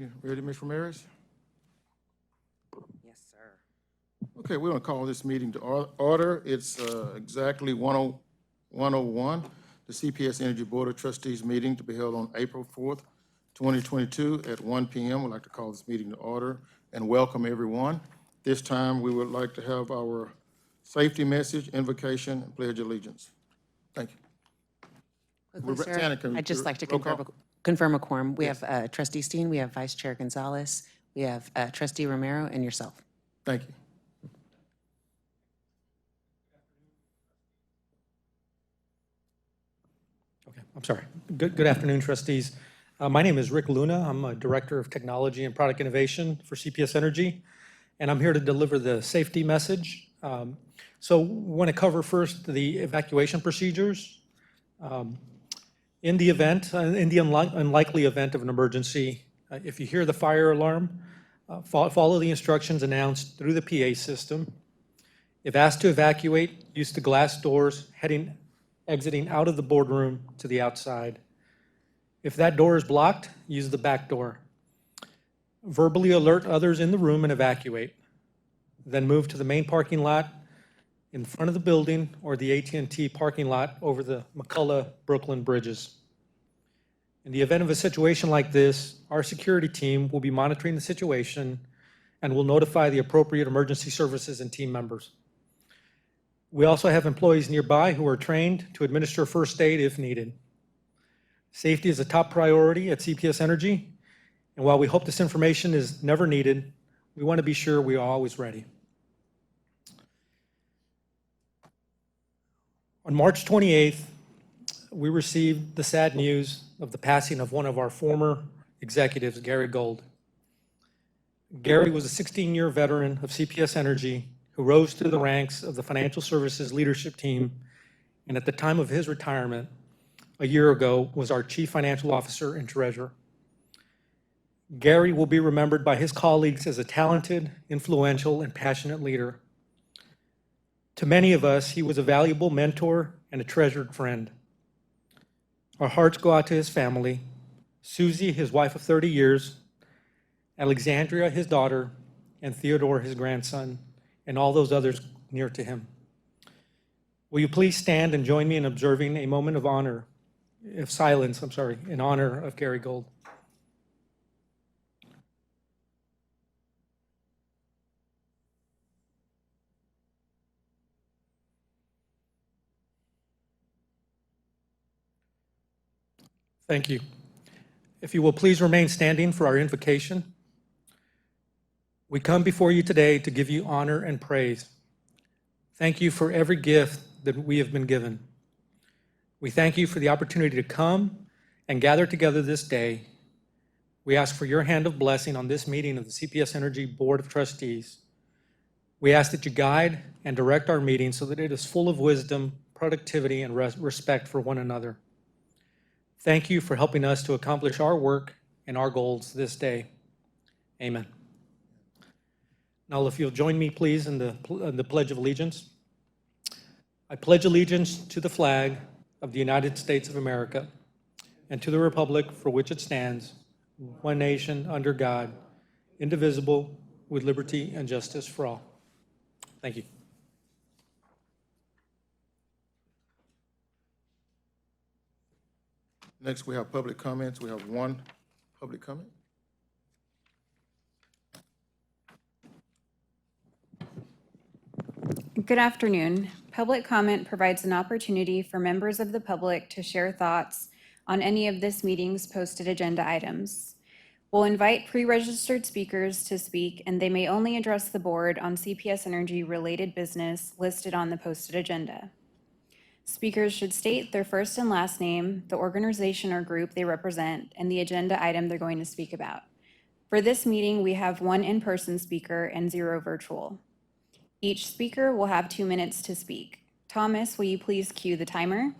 You ready, Ms. Ramirez? Yes, sir. Okay, we're going to call this meeting to order. It's exactly 1:01, the CPS Energy Board of Trustees meeting to be held on April 4th, 2022 at 1 p.m. We'd like to call this meeting to order and welcome everyone. This time, we would like to have our safety message, invocation, and pledge allegiance. Thank you. Quickly, sir, Tana, can I'd just like to roll call? confirm a quorum. We Yes. have Trustee Steen, we have Vice Chair Gonzalez, we have Trustee Romero, and yourself. Thank you. Okay, I'm sorry. Good afternoon, trustees. My name is Rick Luna. I'm a Director of Technology and Product Innovation for CPS Energy, and I'm here to deliver the safety message. So want to cover first the evacuation procedures. In the unlikely event of an emergency, if you hear the fire alarm, follow the instructions announced through the PA system. If asked to evacuate, use the glass doors exiting out of the boardroom to the outside. If that door is blocked, use the back door. Verbally alert others in the room and evacuate. Then move to the main parking lot in front of the building or the AT&T parking lot over the McCullough-Brooklyn bridges. In the event of a situation like this, our security team will be monitoring the situation and will notify the appropriate emergency services and team members. We also have employees nearby who are trained to administer first aid if needed. Safety is a top priority at CPS Energy, and while we hope this information is never needed, we want to be sure we are always ready. On March 28th, we received the sad news of the passing of one of our former executives, Gary Gold. Gary was a 16-year veteran of CPS Energy who rose through the ranks of the financial services leadership team, and at the time of his retirement, a year ago, was our chief financial officer and treasurer. Gary will be remembered by his colleagues as a talented, influential, and passionate leader. To many of us, he was a valuable mentor and a treasured friend. Our hearts go out to his family, Susie, his wife of 30 years, Alexandria, his daughter, and Theodore, his grandson, and all those others near to him. Will you please stand and join me in observing a moment of silence, in honor of Gary Gold. Thank you. If you will please remain standing for our invocation. We come before you today to give you honor and praise. Thank you for every gift that we have been given. We thank you for the opportunity to come and gather together this day. We ask for your hand of blessing on this meeting of the CPS Energy Board of Trustees. We ask that you guide and direct our meeting so that it is full of wisdom, productivity, and respect for one another. Thank you for helping us to accomplish our work and our goals this day. Amen. Now, if you'll join me, please, in the Pledge of Allegiance. I pledge allegiance to the flag of the United States of America and to the republic for which it stands, one nation, under God, indivisible, with liberty and justice for all. Thank you. Next, we have public comments. We have one public comment. Good afternoon. Public comment provides an opportunity for members of the public to share thoughts on any of this meeting's posted agenda items. We'll invite pre-registered speakers to speak, and they may only address the board on CPS Energy related business listed on the posted agenda. Speakers should state their first and last name, the organization or group they represent, and the agenda item they're going to speak about. For this meeting, we have one in-person speaker and 0 virtual. Each speaker will have 2 minutes to speak. Thomas, will you please cue the timer?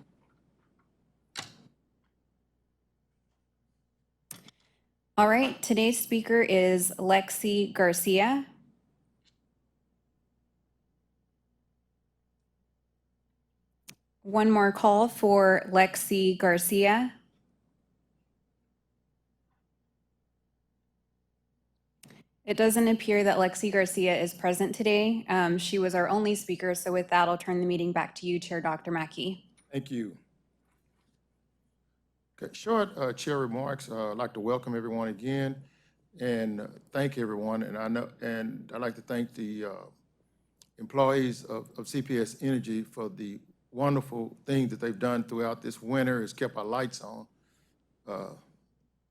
All right, today's speaker is Lexi Garcia. One more call for Lexi Garcia. It doesn't appear that Lexi Garcia is present today. She was our only speaker, so with that, I'll turn the meeting back to you, Chair Dr. Mackey. Thank you. Okay, short chair remarks. I'd like to welcome everyone again and thank everyone. And I'd like to thank the employees of CPS Energy for the wonderful things that they've done throughout this winter. It's kept our lights on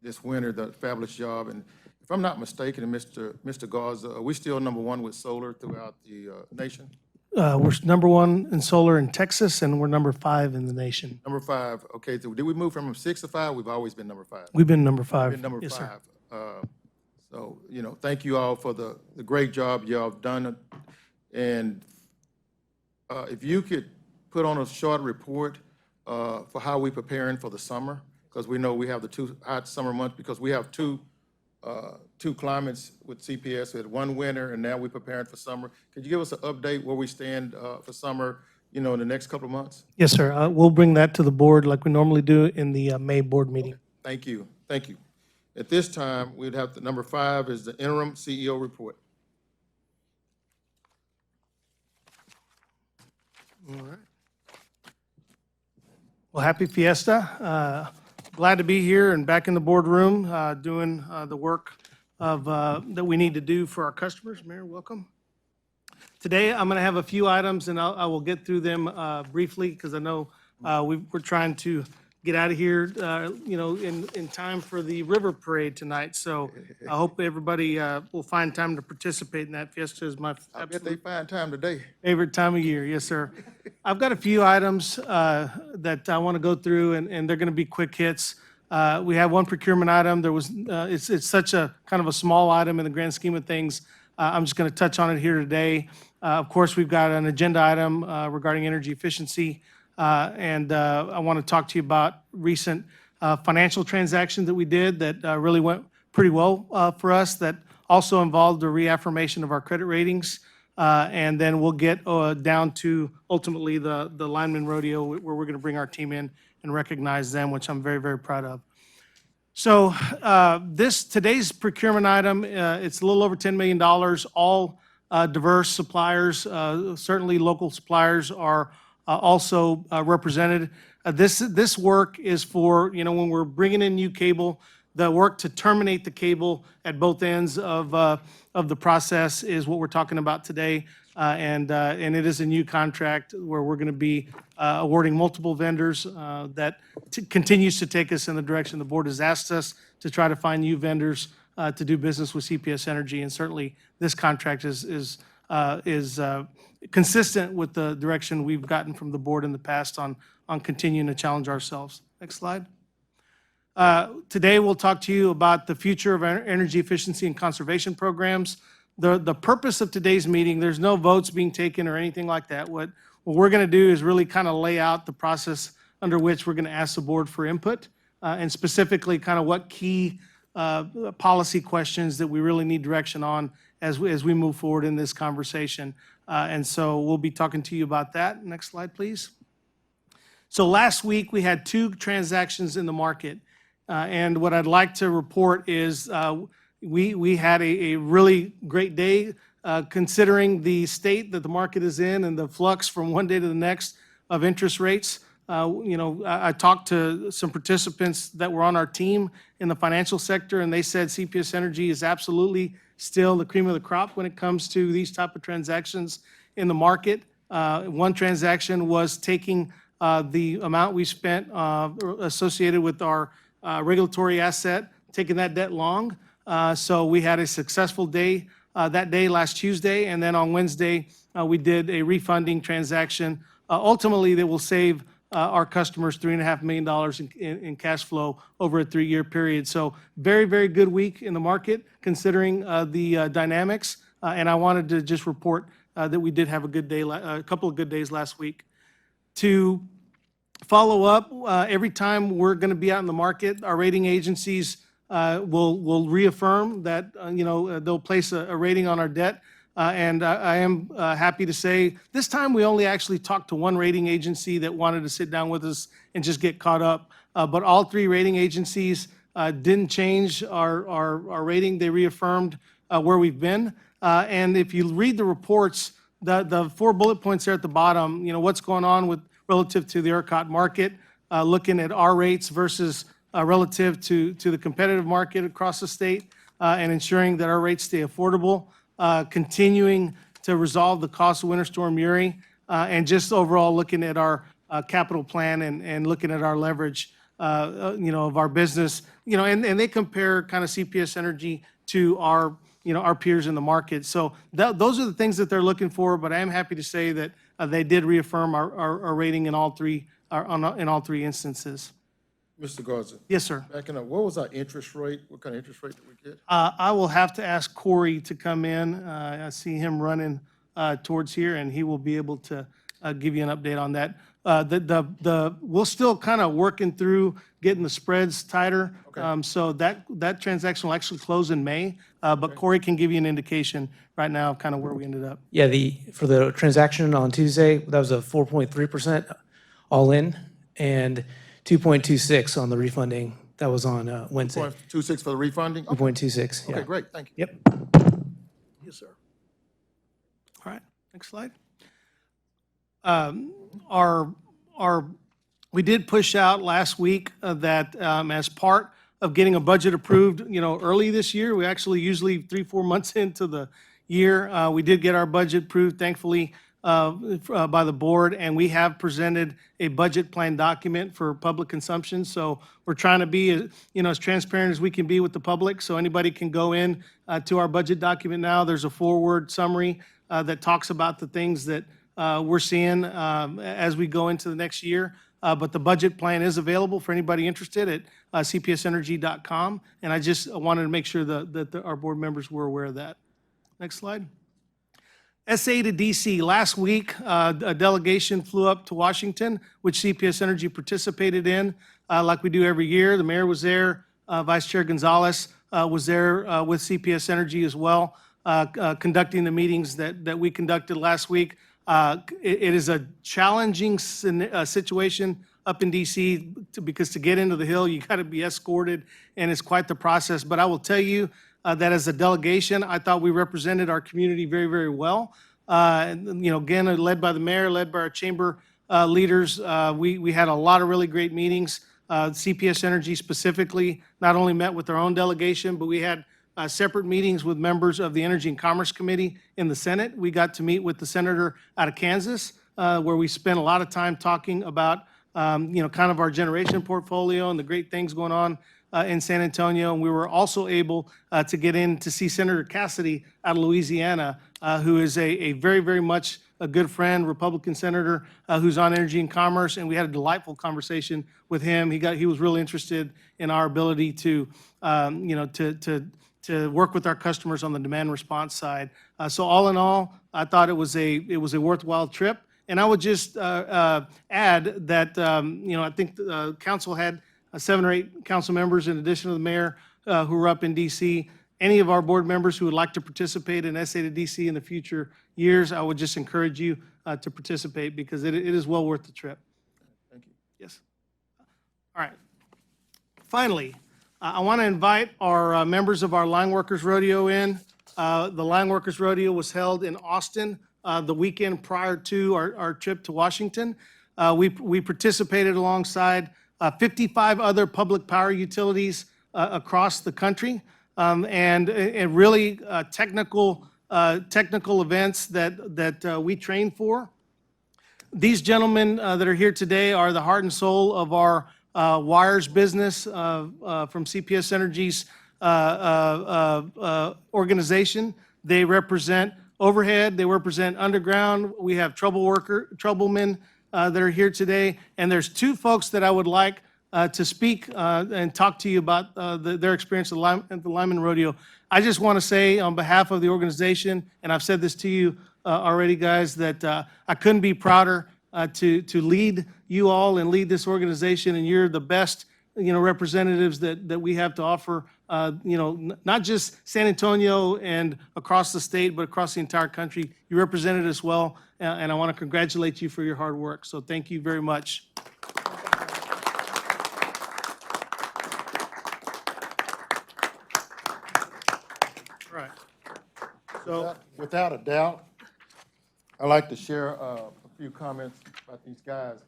this winter, the fabulous job. And if I'm not mistaken, Mr. Garza, are we still #1 with solar throughout the nation? We're #1 in solar in Texas, and we're #5 in the nation. #5, okay, so did we move from 6 to 5? We've always been #5. We've been #5. Been number Yes, sir. 5. So, thank you all for the great job y'all have done. And if you could put on a short report for how we preparing for the summer, because we know we have the 2 hot summer months, because we have two climates with CPS. We had one winter, and now we're preparing for summer. Could you give us an update where we stand for summer, in the next couple of months? Yes, sir. We'll bring that to the board like we normally do in the May board meeting. Thank you, thank you. At this time, we'd have #5 is the interim CEO report. All right. Well, happy Fiesta. Glad to be here and back in the boardroom doing the work that we need to do for our customers. Mayor, welcome. Today, I'm going to have a few items, and I will get through them briefly because I know we're trying to get out of here, in time for the river parade tonight. So I hope everybody will find time to participate in that. Fiesta is my I bet they find time today. favorite time of year. Yes, sir. I've got a few items that I want to go through, and they're going to be quick hits. We have one procurement item. There was, it's such a kind of a small item in the grand scheme of things. I'm just going to touch on it here today. Of course, we've got an agenda item regarding energy efficiency. And I want to talk to you about recent financial transactions that we did that really went pretty well for us, that also involved the reaffirmation of our credit ratings. And then we'll get down to ultimately the lineman rodeo, where we're going to bring our team in and recognize them, which I'm very, very proud of. So today's procurement item, it's a little over $10 million. All diverse suppliers, certainly local suppliers, are also represented. This work is for, when we're bringing in new cable, the work to terminate the cable at both ends of the process is what we're talking about today. And it is a new contract where we're going to be awarding multiple vendors that continues to take us in the direction the board has asked us to try to find new vendors to do business with CPS Energy. And certainly this contract is consistent with the direction we've gotten from the board in the past on continuing to challenge ourselves. Next slide. Today, we'll talk to you about the future of energy efficiency and conservation programs. The purpose of today's meeting, there's no votes being taken or anything like that. What we're going to do is really kind of lay out the process under which we're going to ask the board for input, and specifically kind of what key policy questions that we really need direction on as we move forward in this conversation. And so we'll be talking to you about that. Next slide, please. So last week, we had 2 transactions in the market. And what I'd like to report is we had a really great day considering the state that the market is in and the flux from one day to the next of interest rates. I talked to some participants that were on our team in the financial sector, and they said CPS Energy is absolutely still the cream of the crop when it comes to these type of transactions in the market. One transaction was taking the amount we spent associated with our regulatory asset, taking that debt long. So we had a successful day that day last Tuesday, and then on Wednesday, we did a refunding transaction. Ultimately, that will save our customers $3.5 million in cash flow over a 3-year period. So very, very good week in the market considering the dynamics. And I wanted to just report that we did have a good day, a couple of good days last week. To follow up, every time we're going to be out in the market, our rating agencies will reaffirm that they'll place a rating on our debt. And I am happy to say this time we only actually talked to one rating agency that wanted to sit down with us and just get caught up. But all 3 rating agencies didn't change our rating. They reaffirmed where we've been. And if you read the reports, the 4 bullet points there at the bottom, what's going on with relative to the ERCOT market, looking at our rates versus relative to the competitive market across the state, and ensuring that our rates stay affordable, continuing to resolve the cost of Winter Storm Uri, and just overall looking at our capital plan and looking at our leverage, of our business, and they compare kind of CPS Energy to our peers in the market. So those are the things that they're looking for, but I am happy to say that they did reaffirm our rating in all three instances. Mr. Garza, Yes, sir. backing up, what was our interest rate? What kind of interest rate did we get? I will have to ask Corey to come in. I see him running towards here, and he will be able to give you an update on that. We're still kind of working through getting the spreads tighter. Okay. So that transaction will actually close in May, but Corey can give you an indication right now of kind of where we ended up. Yeah, for the transaction on Tuesday, that was a 4.3% all in, and 2.26 on the refunding. That was on Wednesday. 0.26 for the refunding? Okay, 2.26, yeah. okay, great, thank you. Yep. Yes, sir. All right, next slide. We did push out last week that as part of getting a budget approved, early this year, we actually usually 3-4 months into the year, we did get our budget approved, thankfully, by the board, and we have presented a budget plan document for public consumption. So we're trying to be, as transparent as we can be with the public, so anybody can go in to our budget document now. There's a forward summary that talks about the things that we're seeing as we go into the next year. But the budget plan is available for anybody interested at cpsenergy.com, and I just wanted to make sure that our board members were aware of that. Next slide. SA to DC. Last week, a delegation flew up to Washington, which CPS Energy participated in, like we do every year. The mayor was there. Vice Chair Gonzalez was there with CPS Energy as well, conducting the meetings that we conducted last week. It is a challenging situation up in DC because to get into the Hill, you got to be escorted, and it's quite the process. But I will tell you that as a delegation, I thought we represented our community very, very well. Again, led by the mayor, led by our chamber leaders, we had a lot of really great meetings. CPS Energy specifically not only met with their own delegation, but we had separate meetings with members of the Energy and Commerce Committee in the Senate. We got to meet with the senator out of Kansas, where we spent a lot of time talking about, kind of our generation portfolio and the great things going on in San Antonio. And we were also able to get in to see Senator Cassidy out of Louisiana, who is a very, very much a good friend, Republican senator, who's on Energy and Commerce. And we had a delightful conversation with him. He was really interested in our ability to work with our customers on the demand response side. So all in all, I thought it was a worthwhile trip. And I would just add that, I think the council had 7 or 8 council members in addition to the mayor who were up in DC. Any of our board members who would like to participate in SA to DC in the future years, I would just encourage you to participate because it is well worth the trip. Thank you. Yes. All right. Finally, I want to invite our members of our Line Workers Rodeo in. The Line Workers Rodeo was held in Austin the weekend prior to our trip to Washington. We participated alongside 55 other public power utilities across the country, and really technical events that we train for. These gentlemen that are here today are the heart and soul of our wires business from CPS Energy's organization. They represent overhead, they represent underground. We have troublemen that are here today. And there's 2 folks that I would like to speak and talk to you about their experience at the Lyman Rodeo. I just want to say on behalf of the organization, and I've said this to you already, guys, that I couldn't be prouder to lead you all and lead this organization, and you're the best, representatives that we have to offer, not just San Antonio and across the state, but across the entire country. You represented us well, and I want to congratulate you for your hard work. So thank you very much. All right. So, Without a doubt, I'd like to share a few comments about these guys.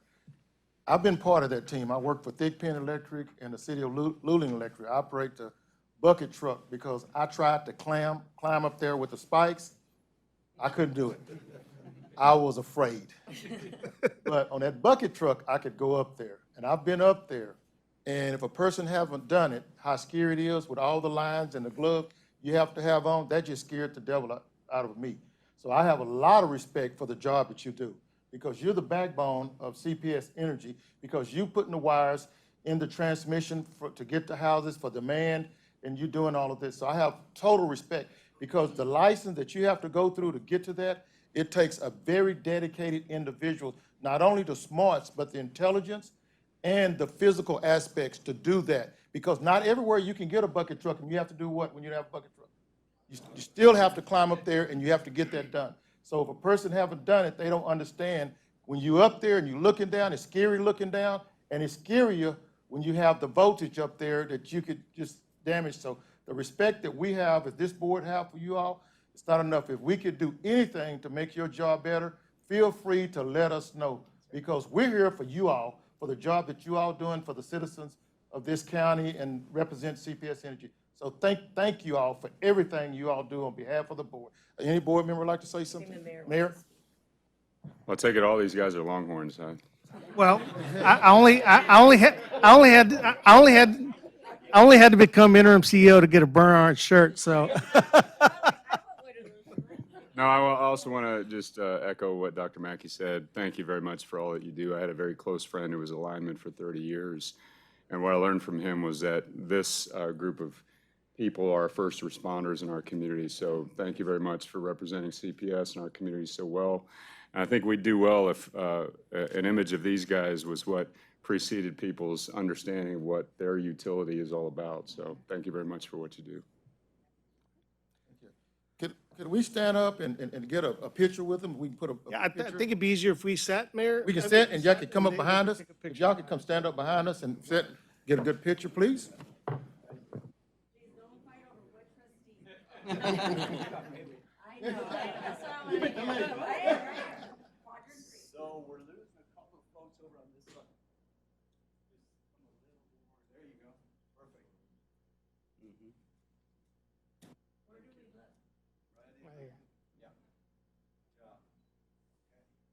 I've been part of that team. I work for Thigpen Electric and the city of Luling Electric. I operate the bucket truck because I tried to climb up there with the spikes. I couldn't do it. I was afraid. But on that bucket truck, I could go up there. And I've been up there. And if a person haven't done it, how scary it is with all the lines and the glove you have to have on, that just scared the devil out of me. So I have a lot of respect for the job that you do because you're the backbone of CPS Energy because you putting the wires in the transmission to get the houses for demand, and you're doing all of this. So I have total respect because the license that you have to go through to get to that, it takes a very dedicated individual, not only the smarts, but the intelligence and the physical aspects to do that. Because not everywhere you can get a bucket truck, and you have to do what when you have a bucket truck? You still have to climb up there and you have to get that done. So if a person haven't done it, they don't understand. When you're up there and you're looking down, it's scary looking down, and it's scarier when you have the voltage up there that you could just damage. So the respect that we have, as this board have for you all, it's not enough. If we could do anything to make your job better, feel free to let us know because we're here for you all, for the job that you all doing for the citizens of this county and represent CPS Energy. So thank you all for everything you all do on behalf of the board. Any board member like to say something? Mayor? Well, I take it all these guys are Longhorns, huh? well, I only had to become interim CEO to get a burn orange shirt, so. No, I also want to just echo what Dr. Mackey said. Thank you very much for all that you do. I had a very close friend who was a lineman for 30 years, and what I learned from him was that this group of people are first responders in our community. So thank you very much for representing CPS and our community so well. And I think we'd do well if an image of these guys was what preceded people's understanding of what their utility is all about. So thank you very much for what you do. Could we stand up and get a picture with them? We can put a Yeah, I picture. think it'd be easier if we sat, Mayor. We can sit and y'all can come up behind us. If y'all could come stand up behind us and sit, get a good picture, please. So we're losing a couple of folks over on this side. There you go. Perfect. Where do we look? Right here. Yeah. Good job. Okay.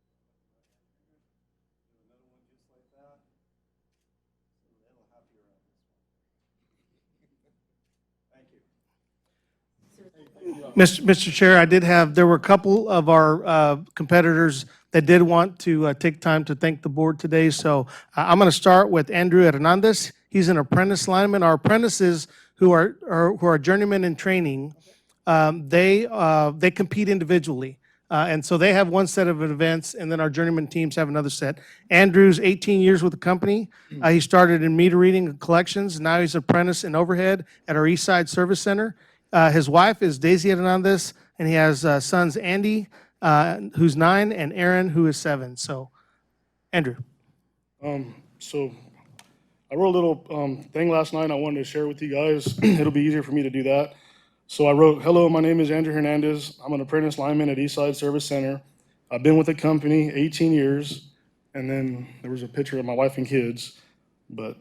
Do another one just like that. So a little happier on this one. Thank you. Mr. Chair, there were a couple of our competitors that did want to take time to thank the board today. So I'm going to start with Andrew Hernandez. He's an apprentice lineman. Our apprentices who are journeymen in training, they compete individually. And so they have one set of events, and then our journeyman teams have another set. Andrew's 18 years with the company. He started in meter reading and collections. Now he's an apprentice in overhead at our East Side Service Center. His wife is Daisy Hernandez, and he has sons Andy, who's 9, and Aaron, who is 7. So, Andrew. So I wrote a little thing last night I wanted to share with you guys. It'll be easier for me to do that. So I wrote, hello, my name is Andrew Hernandez. I'm an apprentice lineman at Eastside Service Center. I've been with the company 18 years. And then there was a picture of my wife and kids. But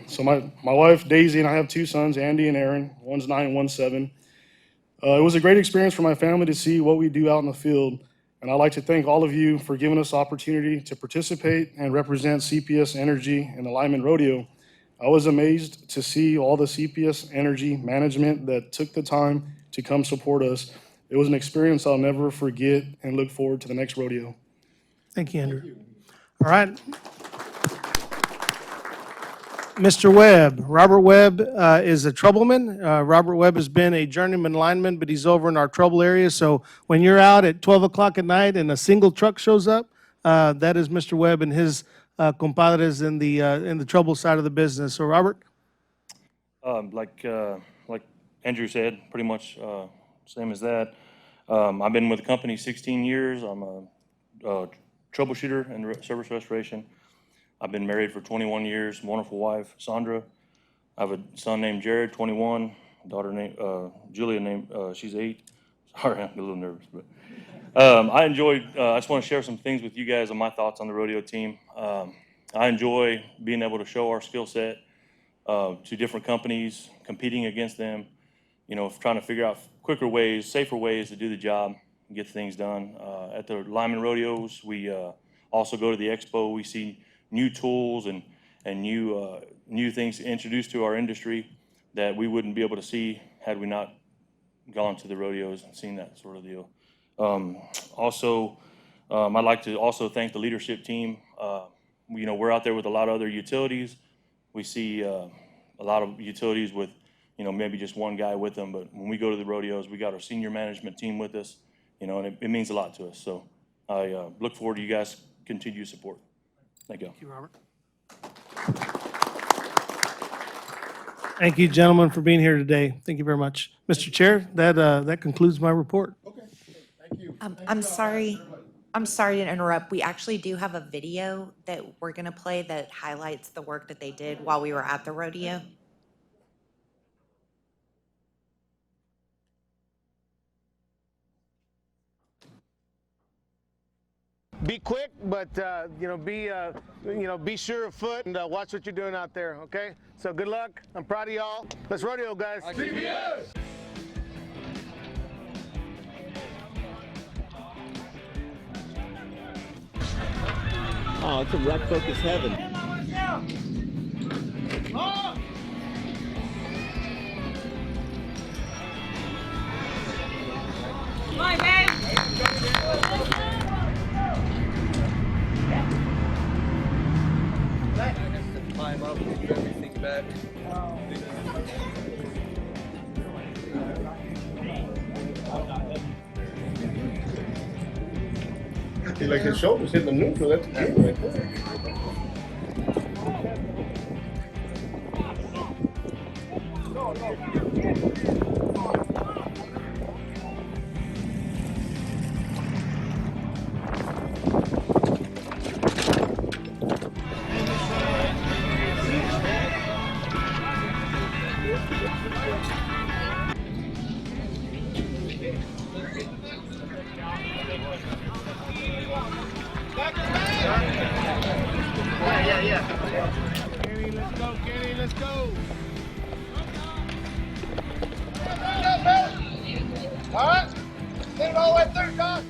so my wife, Daisy, and I have 2 sons, Andy and Aaron. One's 9 and one's 7. It was a great experience for my family to see what we do out in the field. And I'd like to thank all of you for giving us the opportunity to participate and represent CPS Energy in the Lineman Rodeo. I was amazed to see all the CPS Energy management that took the time to come support us. It was an experience I'll never forget and look forward to the next rodeo. Thank you, Andrew. All right. Mr. Webb. Robert Webb is a troubleman. Robert Webb has been a journeyman lineman, but he's over in our trouble area. So when you're out at 12 o'clock at night and a single truck shows up, that is Mr. Webb and his compadres in the trouble side of the business. So Robert? Like Andrew said, pretty much same as that. I've been with the company 16 years. I'm a troubleshooter in service restoration. I've been married for 21 years, wonderful wife, Sandra. I have a son named Jared, 21, daughter named Julia, she's 8. Sorry, I'm a little nervous, but I enjoyed. I just want to share some things with you guys on my thoughts on the rodeo team. I enjoy being able to show our skill set to different companies, competing against them. You know, trying to figure out quicker ways, safer ways to do the job and get things done. At the Lyman Rodeos, we also go to the expo. We see new tools and new things introduced to our industry that we wouldn't be able to see had we not gone to the rodeos and seen that sort of deal. Also, I'd like to also thank the leadership team. You know, we're out there with a lot of other utilities. We see a lot of utilities with, you know, maybe just one guy with them, but when we go to the rodeos, we got our senior management team with us, you know, and it means a lot to us. So I look forward to you guys' continued support. Thank you. Thank you, Robert. Thank you, gentlemen, for being here today. Thank you very much. Mr. Chair, that concludes my report. Okay, thank you. I'm sorry to interrupt. We actually do have a video that we're going to play that highlights the work that they did while we were at the rodeo. Be quick, but be sure of foot and watch what you're doing out there. Okay. So good luck. I'm proud of y'all. Let's rodeo, guys. CPS. Oh, it's a Black Focus heaven. Come on, babe. Climb up and do everything back. Like his shoulders hitting the neutral. That's good right there. Kenny, let's go, Kenny, let's go. All right, get it all the way through, Doc.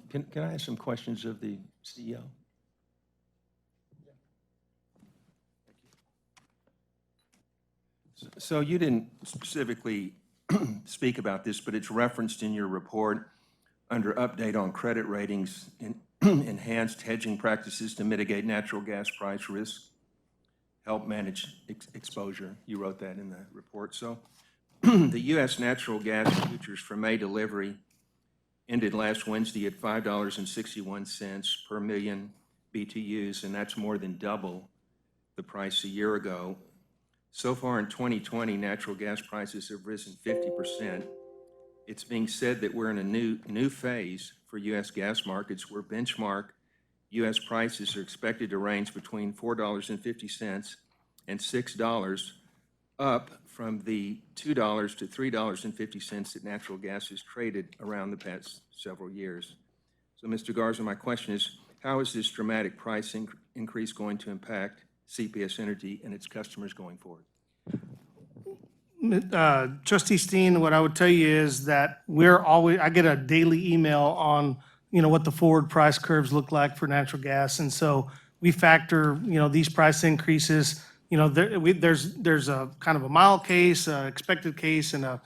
Can I ask some questions of the CEO? So you didn't specifically speak about this, but it's referenced in your report under update on credit ratings and enhanced hedging practices to mitigate natural gas price risk, help manage exposure. You wrote that in the report. So the U.S. natural gas futures for May delivery ended last Wednesday at $5.61 per million BTUs, and that's more than double the price a year ago. So far in 2020, natural gas prices have risen 50%. It's being said that we're in a new phase for U.S. gas markets where benchmark U.S. prices are expected to range between $4.50 and $6, up from the $2 to $3.50 that natural gas has traded around the past several years. So, Mr. Garza, my question is, how is this dramatic price increase going to impact CPS Energy and its customers going forward? Trustee Steen, what I would tell you is that I get a daily email on, what the forward price curves look like for natural gas. And so we factor, these price increases, there's a kind of a mild case, expected case, and a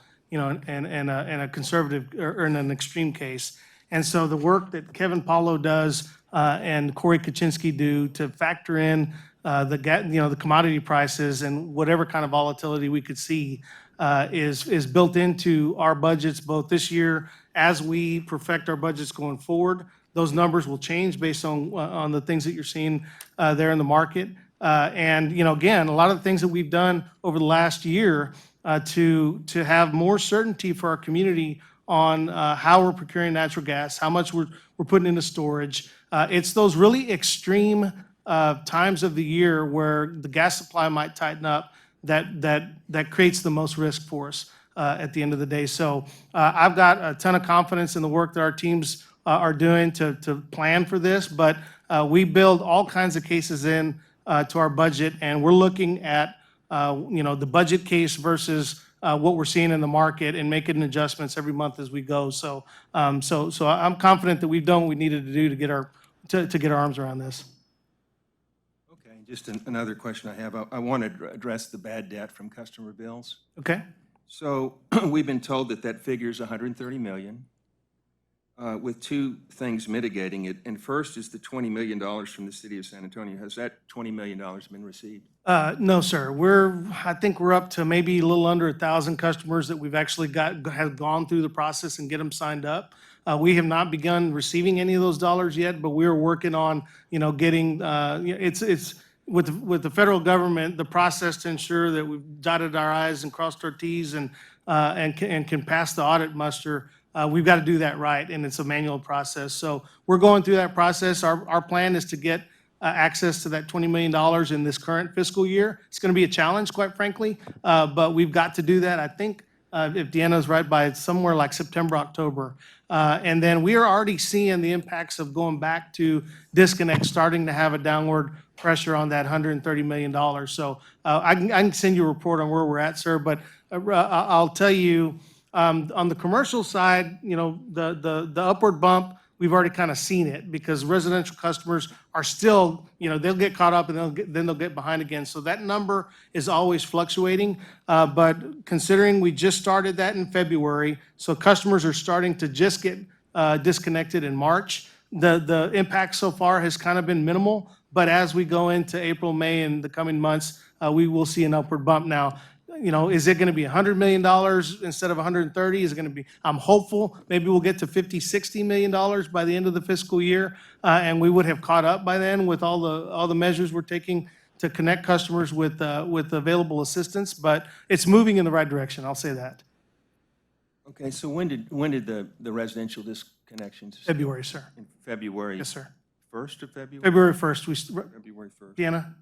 conservative or in an extreme case. And so the work that Kevin Paulo does and Corey Kaczynski do to factor in the commodity prices and whatever kind of volatility we could see is built into our budgets both this year as we perfect our budgets going forward. Those numbers will change based on the things that you're seeing there in the market. And, again, a lot of the things that we've done over the last year to have more certainty for our community on how we're procuring natural gas, how much we're putting into storage. It's those really extreme times of the year where the gas supply might tighten up that creates the most risk for us at the end of the day. So I've got a ton of confidence in the work that our teams are doing to plan for this, but we build all kinds of cases in to our budget, and we're looking at the budget case versus what we're seeing in the market and making adjustments every month as we go. So I'm confident that we've done what we needed to do to get our arms around this. Okay, just another question I have. I want to address the bad debt from customer bills. Okay? So we've been told that figure is $130 million, with two things mitigating it. And first is the $20 million from the city of San Antonio. Has that $20 million been received? No, sir. I think we're up to maybe a little under 1,000 customers that we've actually have gone through the process and get them signed up. We have not begun receiving any of those dollars yet, but we're working on, getting, it's with the federal government, the process to ensure that we've dotted our I's and crossed our T's and can pass the audit muster. We've got to do that right, and it's a manual process. So we're going through that process. Our plan is to get access to that $20 million in this current fiscal year. It's going to be a challenge, quite frankly, but we've got to do that. I think if Deanna's right, by somewhere like September, October. And then we are already seeing the impacts of going back to disconnect, starting to have a downward pressure on that $130 million. So I can send you a report on where we're at, sir, but I'll tell you, on the commercial side, the upward bump, we've already kind of seen it because residential customers are still, they'll get caught up and then they'll get behind again. So that number is always fluctuating. But considering we just started that in February, so customers are starting to just get disconnected in March, the impact so far has kind of been minimal. But as we go into April, May, and the coming months, we will see an upward bump. Now, is it going to be $100 million instead of 130? Is it going to be, I'm hopeful, maybe we'll get to $50-60 million by the end of the fiscal year, and we would have caught up by then with all the measures we're taking to connect customers with available assistance. But it's moving in the right direction, I'll say that. Okay, so when did the residential disconnections? February, sir. In February? Yes, sir. 1st of February? February 1st. February 1st. Deanna,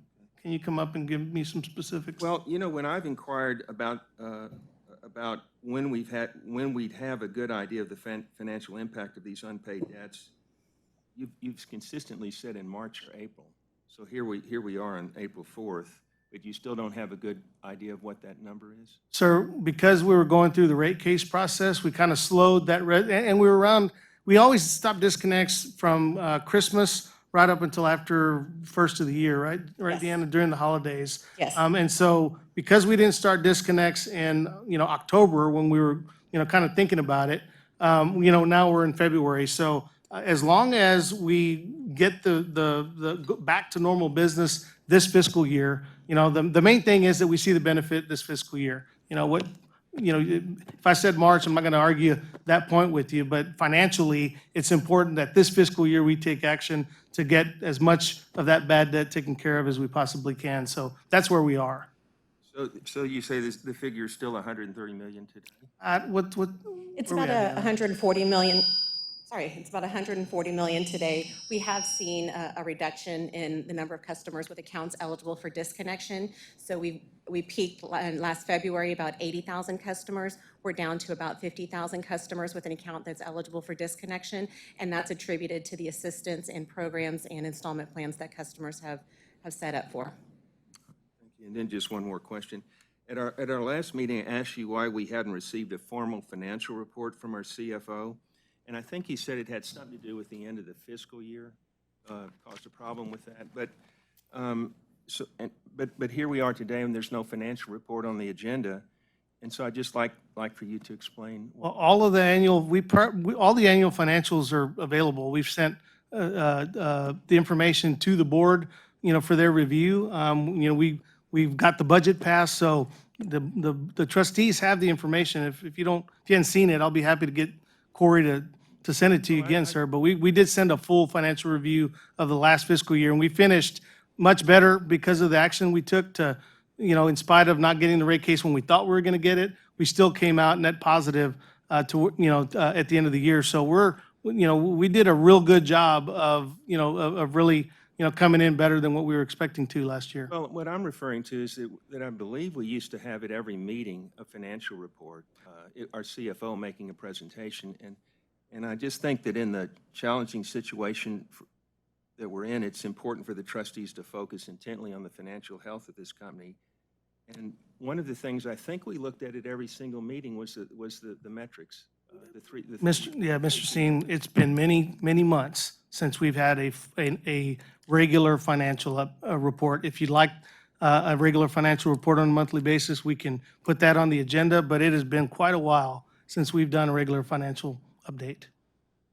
can you come up and give me some specifics? Well, when I've inquired about when we'd have a good idea of the financial impact of these unpaid debts, you've consistently said in March or April. So here we are on April 4th, but you still don't have a good idea of what that number is? Sir, because we were going through the rate case process, we kind of slowed that, and we always stop disconnects from Christmas right up until after first of the year, right? Right, Yes. Deanna, during the holidays. Yes. And so because we didn't start disconnects in, October when we were, kind of thinking about it, now we're in February. So as long as we get the back to normal business this fiscal year, the main thing is that we see the benefit this fiscal year. If I said March, I'm not going to argue that point with you, but financially, it's important that this fiscal year we take action to get as much of that bad debt taken care of as we possibly can. So that's where we are. So you say the figure is still $130 million today? It's where we about at now? 140 million. Sorry, it's about 140 million today. We have seen a reduction in the number of customers with accounts eligible for disconnection. So we peaked last February about 80,000 customers. We're down to about 50,000 customers with an account that's eligible for disconnection, and that's attributed to the assistance and programs and installment plans that customers have set up for. Thank you. And then just one more question. At our last meeting, I asked you why we hadn't received a formal financial report from our CFO. And I think he said it had something to do with the end of the fiscal year, caused a problem with that. But here we are today, and there's no financial report on the agenda. And so I'd just like for you to explain. Well, all the annual financials are available. We've sent the information to the board for their review. We've got the budget passed, so the trustees have the information. If you haven't seen it, I'll be happy to get Corey to send it to you again, sir. But we did send a full financial review of the last fiscal year, and we finished much better because of the action we took to, in spite of not getting the rate case when we thought we were going to get it, we still came out net positive at the end of the year. So we did a real good job of really, coming in better than what we were expecting to last year. Well, what I'm referring to is that I believe we used to have at every meeting a financial report, our CFO making a presentation. And I just think that in the challenging situation that we're in, it's important for the trustees to focus intently on the financial health of this company. And one of the things I think we looked at every single meeting was the metrics. Mr. Steen, it's been many, many months since we've had a regular financial report. If you'd like a regular financial report on a monthly basis, we can put that on the agenda, but it has been quite a while since we've done a regular financial update.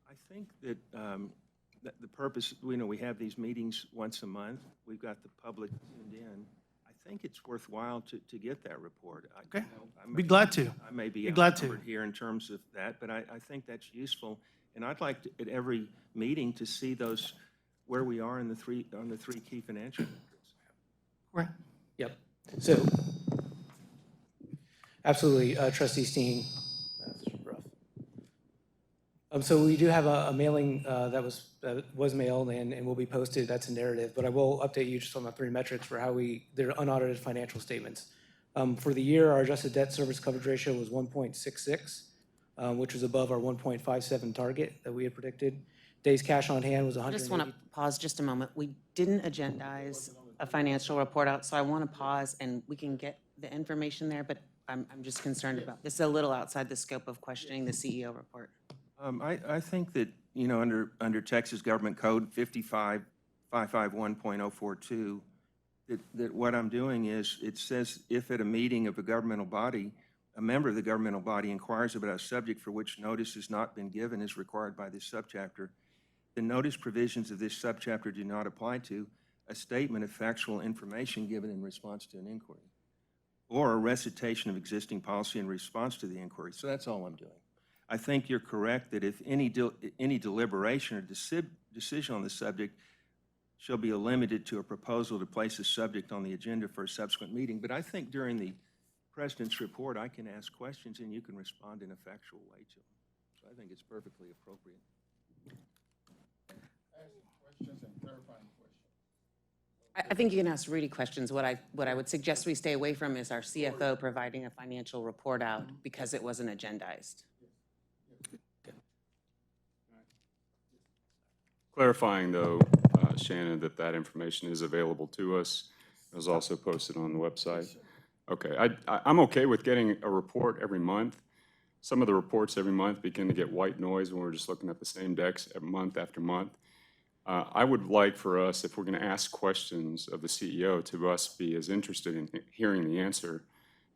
I think that the purpose, we have these meetings once a month. We've got the public tuned in. I think it's worthwhile to get that report. Okay, be glad to. I may be glad to. outnumbered here in terms of that, but I think that's useful. And I'd like to, at every meeting, to see where we are on the three key financial metrics. Right. Yep. So, absolutely, Trustee Steen. That's rough. So we do have a mailing that was mailed and will be posted. That's a narrative, but I will update you just on the three metrics for they're unaudited financial statements. For the year, our adjusted debt service coverage ratio was 1.66, which was above our 1.57 target that we had predicted. Days cash on hand was I 180. just want to pause just a moment. We didn't agendize a financial report out, so I want to pause and we can get the information there, but I'm just concerned about, this is a little outside the scope of questioning the CEO report. I think that, under Texas Government Code 55551.042, that what I'm doing is, it says if at a meeting of a governmental body, a member of the governmental body inquires about a subject for which notice has not been given as required by this subchapter, the notice provisions of this subchapter do not apply to a statement of factual information given in response to an inquiry, or a recitation of existing policy in response to the inquiry. So that's all I'm doing. I think you're correct that if any deliberation or decision on the subject shall be limited to a proposal to place a subject on the agenda for a subsequent meeting. But I think during the President's report, I can ask questions and you can respond in a factual way to them. So I think it's perfectly appropriate. Questions and clarifying questions. I think you can ask Rudy questions. What I would suggest we stay away from is our CFO providing a financial report out because it wasn't agendized. Clarifying, though, Shannon, that information is available to us. It was also posted on the website. Okay, I'm okay with getting a report every month. Some of the reports every month begin to get white noise when we're just looking at the same decks month after month. I would like for us, if we're going to ask questions of the CEO, to us be as interested in hearing the answer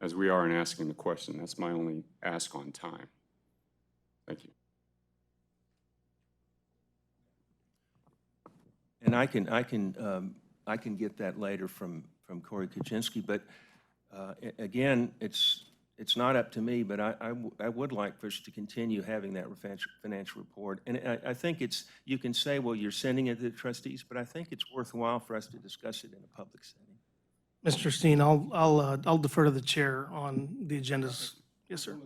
as we are in asking the question. That's my only ask on time. Thank you. And I can get that later from Corey Kaczynski, but again, it's not up to me, but I would like for us to continue having that financial report. And I think you can say, well, you're sending it to the trustees, but I think it's worthwhile for us to discuss it in a public setting. Mr. Steen, I'll defer to the chair on the agendas. Yes, sir.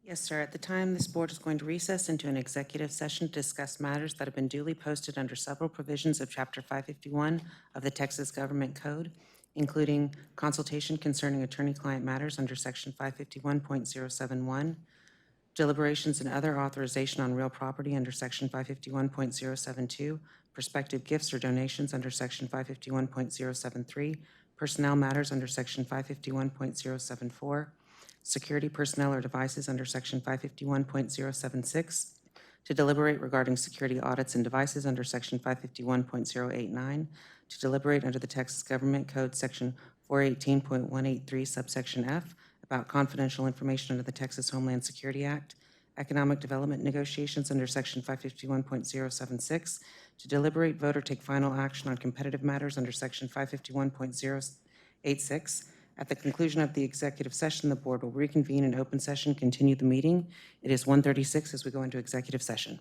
Yes, sir. At the time, this board is going to recess into an executive session to discuss matters that have been duly posted under several provisions of Chapter 551 of the Texas Government Code, including consultation concerning attorney-client matters under Section 551.071, deliberations and other authorization on real property under Section 551.072, prospective gifts or donations under Section 551.073, personnel matters under Section 551.074, security personnel or devices under Section 551.076, to deliberate regarding security audits and devices under Section 551.089, to deliberate under the Texas Government Code Section 418.183 subsection F about confidential information under the Texas Homeland Security Act, economic development negotiations under Section 551.076, to deliberate, vote, or take final action on competitive matters under Section 551.086. At the conclusion of the executive session, the board will reconvene in open session, continue the meeting. It is 1:36 as we go into executive session.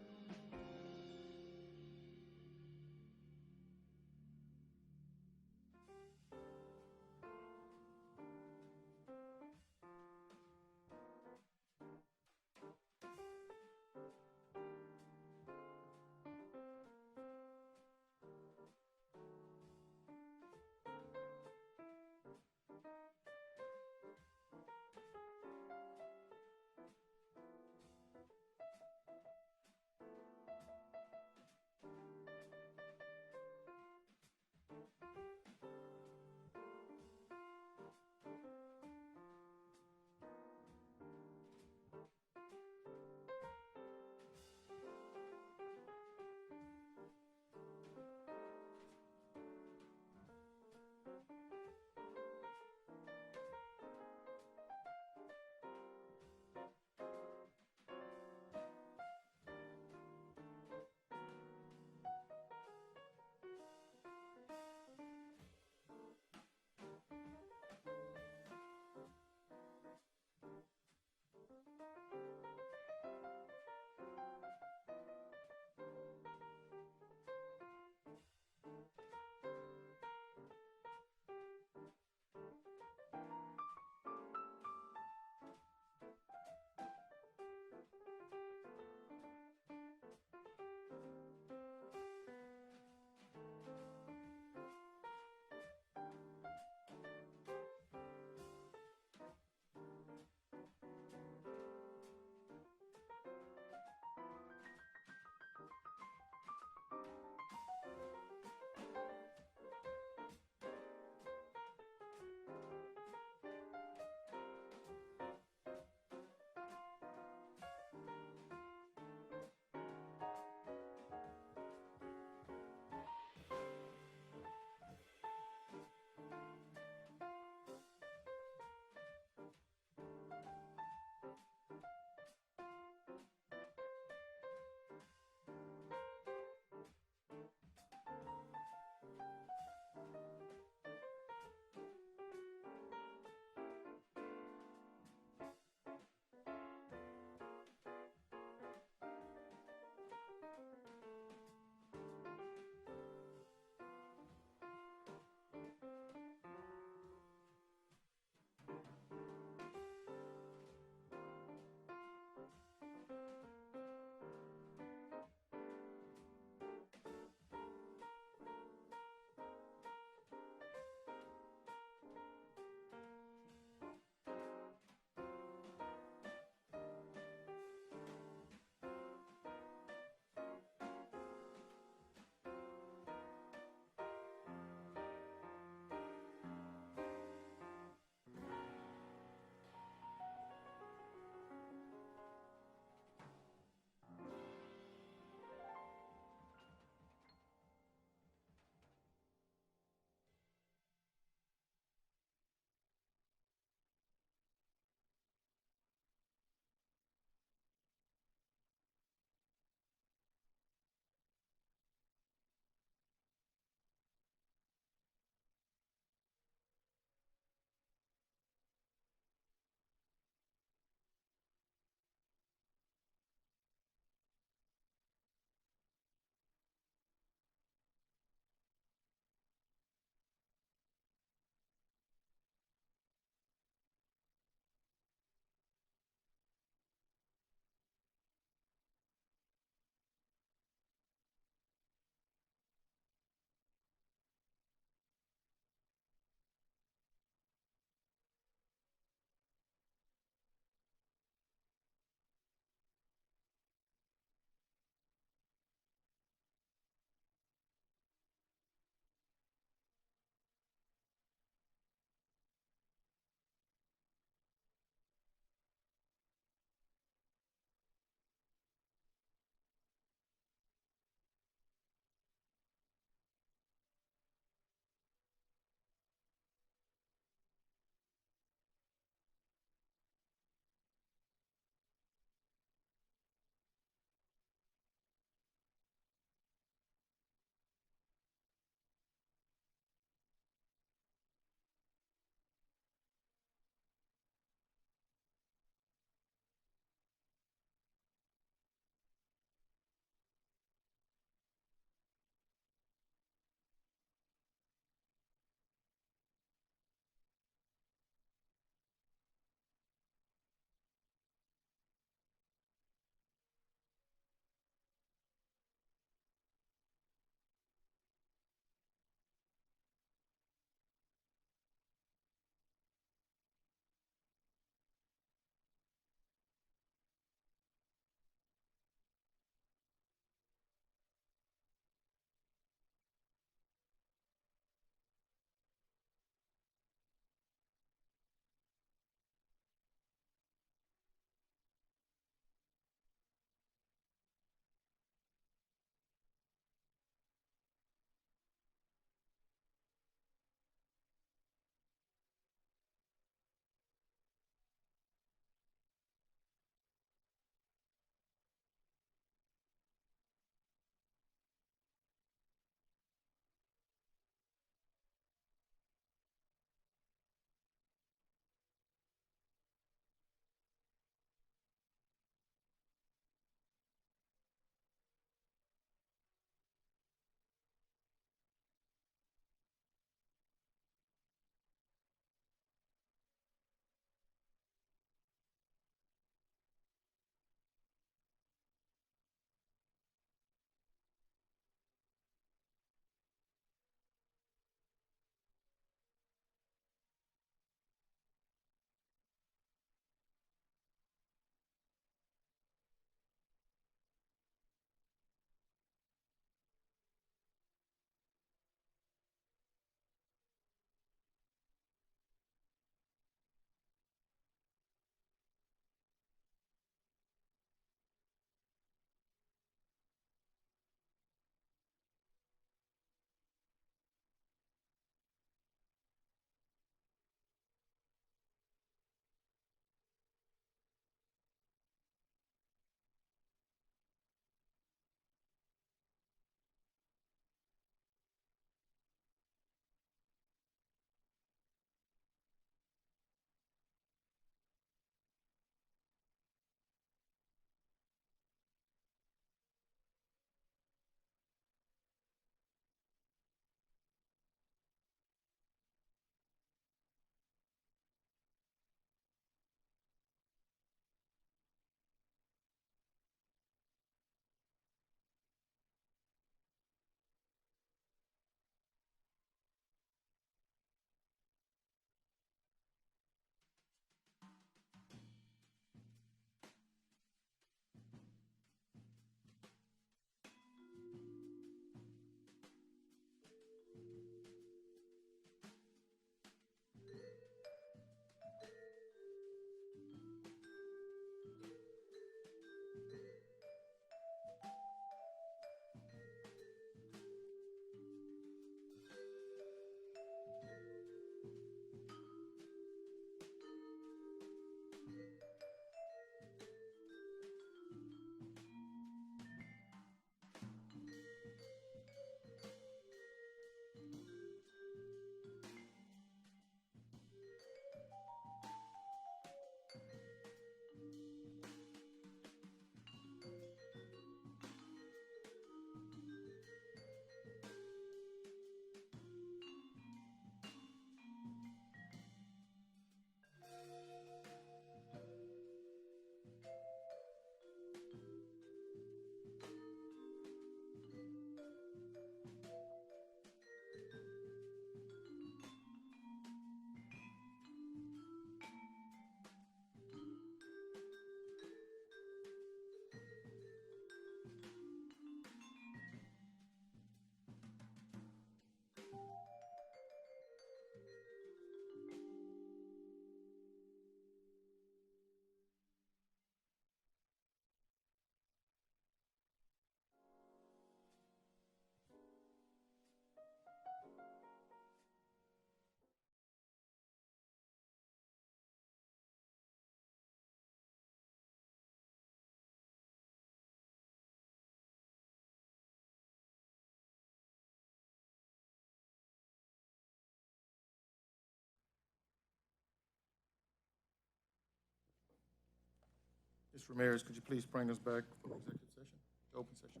Ms. Ramirez, could you please bring us back for executive session, open session?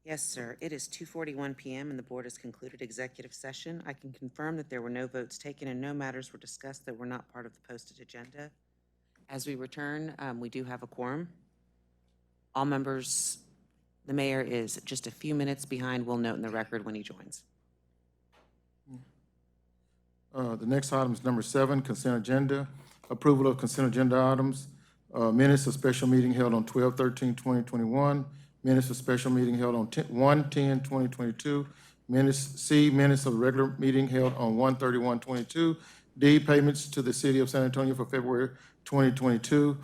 Yes, sir. It is 2:41 PM and the board has concluded executive session. I can confirm that there were no votes taken and no matters were discussed that were not part of the posted agenda. As we return, we do have a quorum. All members, the mayor is just a few minutes behind. We'll note in the record when he joins. The next item is number 7, consent agenda. Approval of consent agenda items. Minutes of special meeting held on 12/13/2021. Minutes of special meeting held on 1/10/2022. Minutes of regular meeting held on 1/31/22. D, payments to the city of San Antonio for February 2022.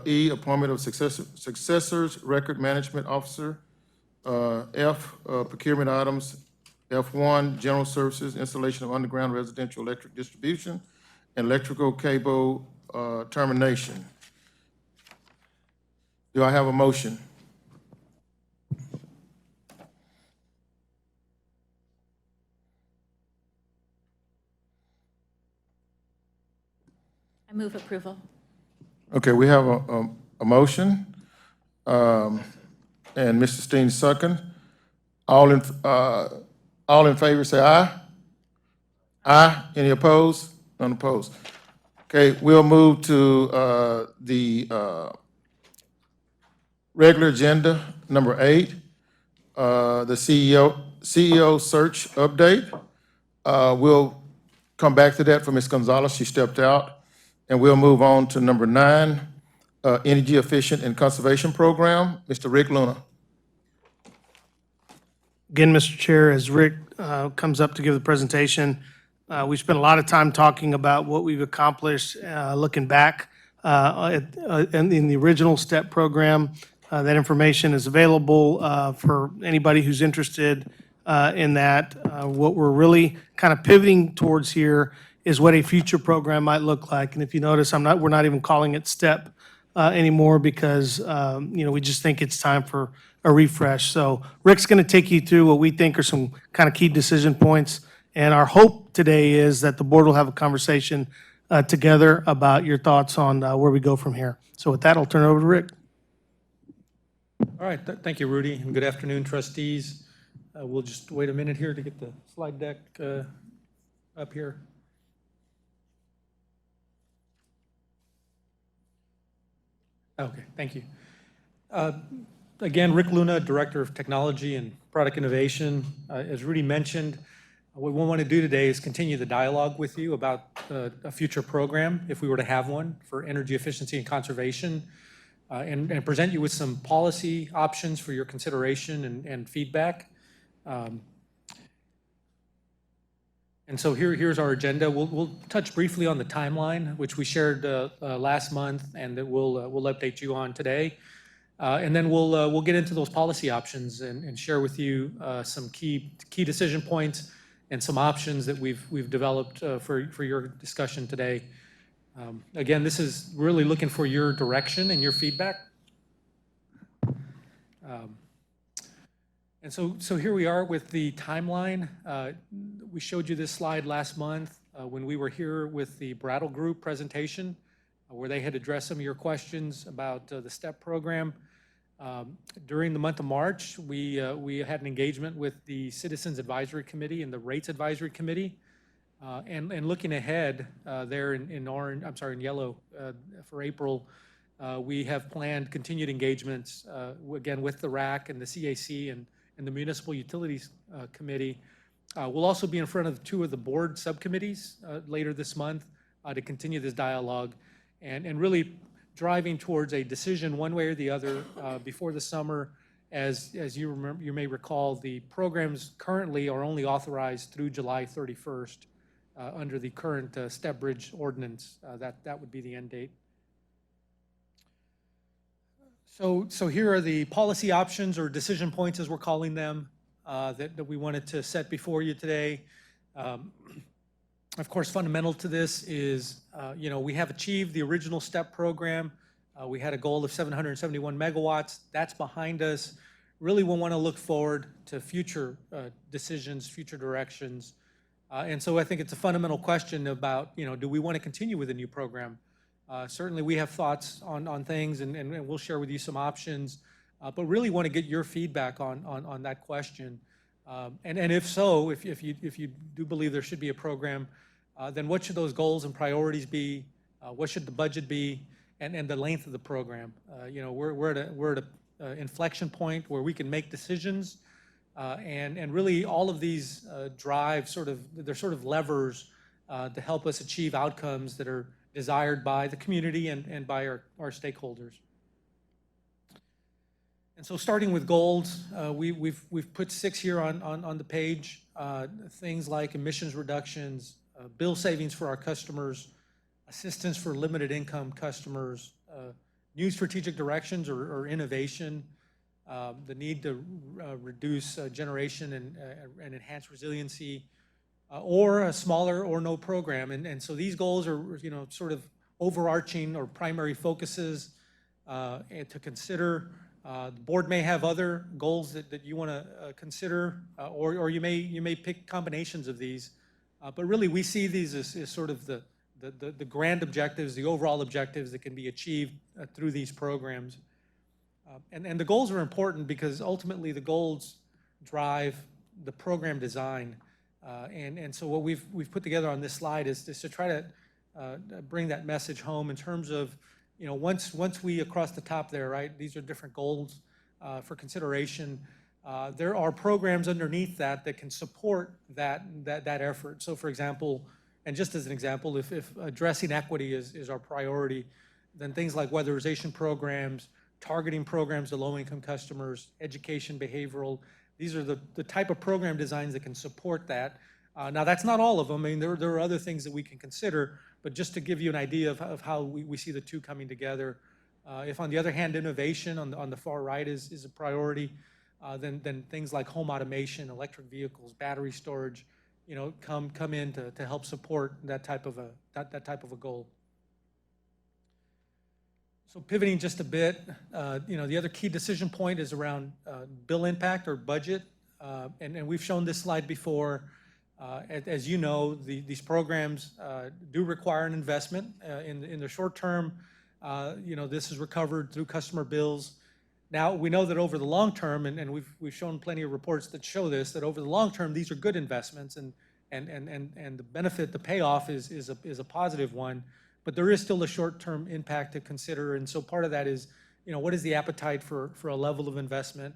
E, appointment of successors, record management officer. F, procurement items. F1, general services, installation of underground residential electric distribution, and electrical cable termination. Do I have a motion? I move approval. Okay, we have a motion, and Mr. Steen second. All in favor, say aye. Aye. Any opposed? None opposed. Okay, we'll move to the regular agenda, number 8, the CEO search update. We'll come back to that for Ms. Gonzalez. She stepped out. And we'll move on to number 9, Energy Efficient and Conservation Program. Mr. Rick Luna. Again, Mr. Chair, as Rick comes up to give the presentation, we spent a lot of time talking about what we've accomplished, looking back in the original STEP program. That information is available for anybody who's interested in that. What we're really kind of pivoting towards here is what a future program might look like. And if you notice, we're not even calling it STEP anymore because, we just think it's time for a refresh. So Rick's going to take you through what we think are some kind of key decision points. And our hope today is that the board will have a conversation together about your thoughts on where we go from here. So with that, I'll turn it over to Rick. All right, thank you, Rudy, and good afternoon, trustees. We'll just wait a minute here to get the slide deck up here. Okay, thank you. Again, Rick Luna, Director of Technology and Product Innovation. As Rudy mentioned, what we want to do today is continue the dialogue with you about a future program, if we were to have one, for energy efficiency and conservation, and present you with some policy options for your consideration and feedback. And so here's our agenda. We'll touch briefly on the timeline, which we shared last month, and that we'll update you on today. And then we'll get into those policy options and share with you some key decision points and some options that we've developed for your discussion today. Again, this is really looking for your direction and your feedback. And so here we are with the timeline. We showed you this slide last month when we were here with the Brattle Group presentation, where they had addressed some of your questions about the STEP program. During the month of March, we had an engagement with the Citizens Advisory Committee and the Rates Advisory Committee. And looking ahead there in yellow for April, we have planned continued engagements, again, with the RAC and the CAC and the Municipal Utilities Committee. We'll also be in front of 2 of the board subcommittees later this month to continue this dialogue and really driving towards a decision one way or the other before the summer. As you may recall, the programs currently are only authorized through July 31st under the current STEP Bridge ordinance. That would be the end date. So here are the policy options or decision points, as we're calling them, that we wanted to set before you today. Of course, fundamental to this is, we have achieved the original STEP program. We had a goal of 771 megawatts. That's behind us. Really, we want to look forward to future decisions, future directions. And so I think it's a fundamental question about, do we want to continue with a new program? Certainly, we have thoughts on things, and we'll share with you some options, but really want to get your feedback on that question. And if so, if you do believe there should be a program, then what should those goals and priorities be? What should the budget be? And the length of the program? You know, we're at a inflection point where we can make decisions, and really all of these drive they're sort of levers to help us achieve outcomes that are desired by the community and by our stakeholders. And so starting with goals, we've put 6 here on the page. Things like emissions reductions, bill savings for our customers, assistance for limited income customers, new strategic directions or innovation, the need to reduce generation and enhance resiliency, or a smaller or no program. And so these goals are, you know, sort of overarching or primary focuses to consider. The board may have other goals that you want to consider, or you may pick combinations of these. But really, we see these as sort of the grand objectives, the overall objectives that can be achieved through these programs. And the goals are important because ultimately the goals drive the program design. And so what we've put together on this slide is to try to bring that message home in terms of, you know, once we across the top there, right, these are different goals for consideration. There are programs underneath that can support that effort. So for example, and just as an example, if addressing equity is our priority, then things like weatherization programs, targeting programs to low-income customers, education, behavioral, these are the type of program designs that can support that. Now, that's not all of them. I mean, there are other things that we can consider, but just to give you an idea of how we see the two coming together. If, on the other hand, innovation on the far right is a priority, then things like home automation, electric vehicles, battery storage, you know, come in to help support that type of a goal. So pivoting just a bit, you know, the other key decision point is around bill impact or budget, and we've shown this slide before. As you know, these programs do require an investment. In the short term, you know, this is recovered through customer bills. Now, we know that over the long term, and we've shown plenty of reports that show this, that over the long term, these are good investments, and the benefit, the payoff is a positive one. But there is still a short-term impact to consider, and so part of that is, you know, what is the appetite for a level of investment?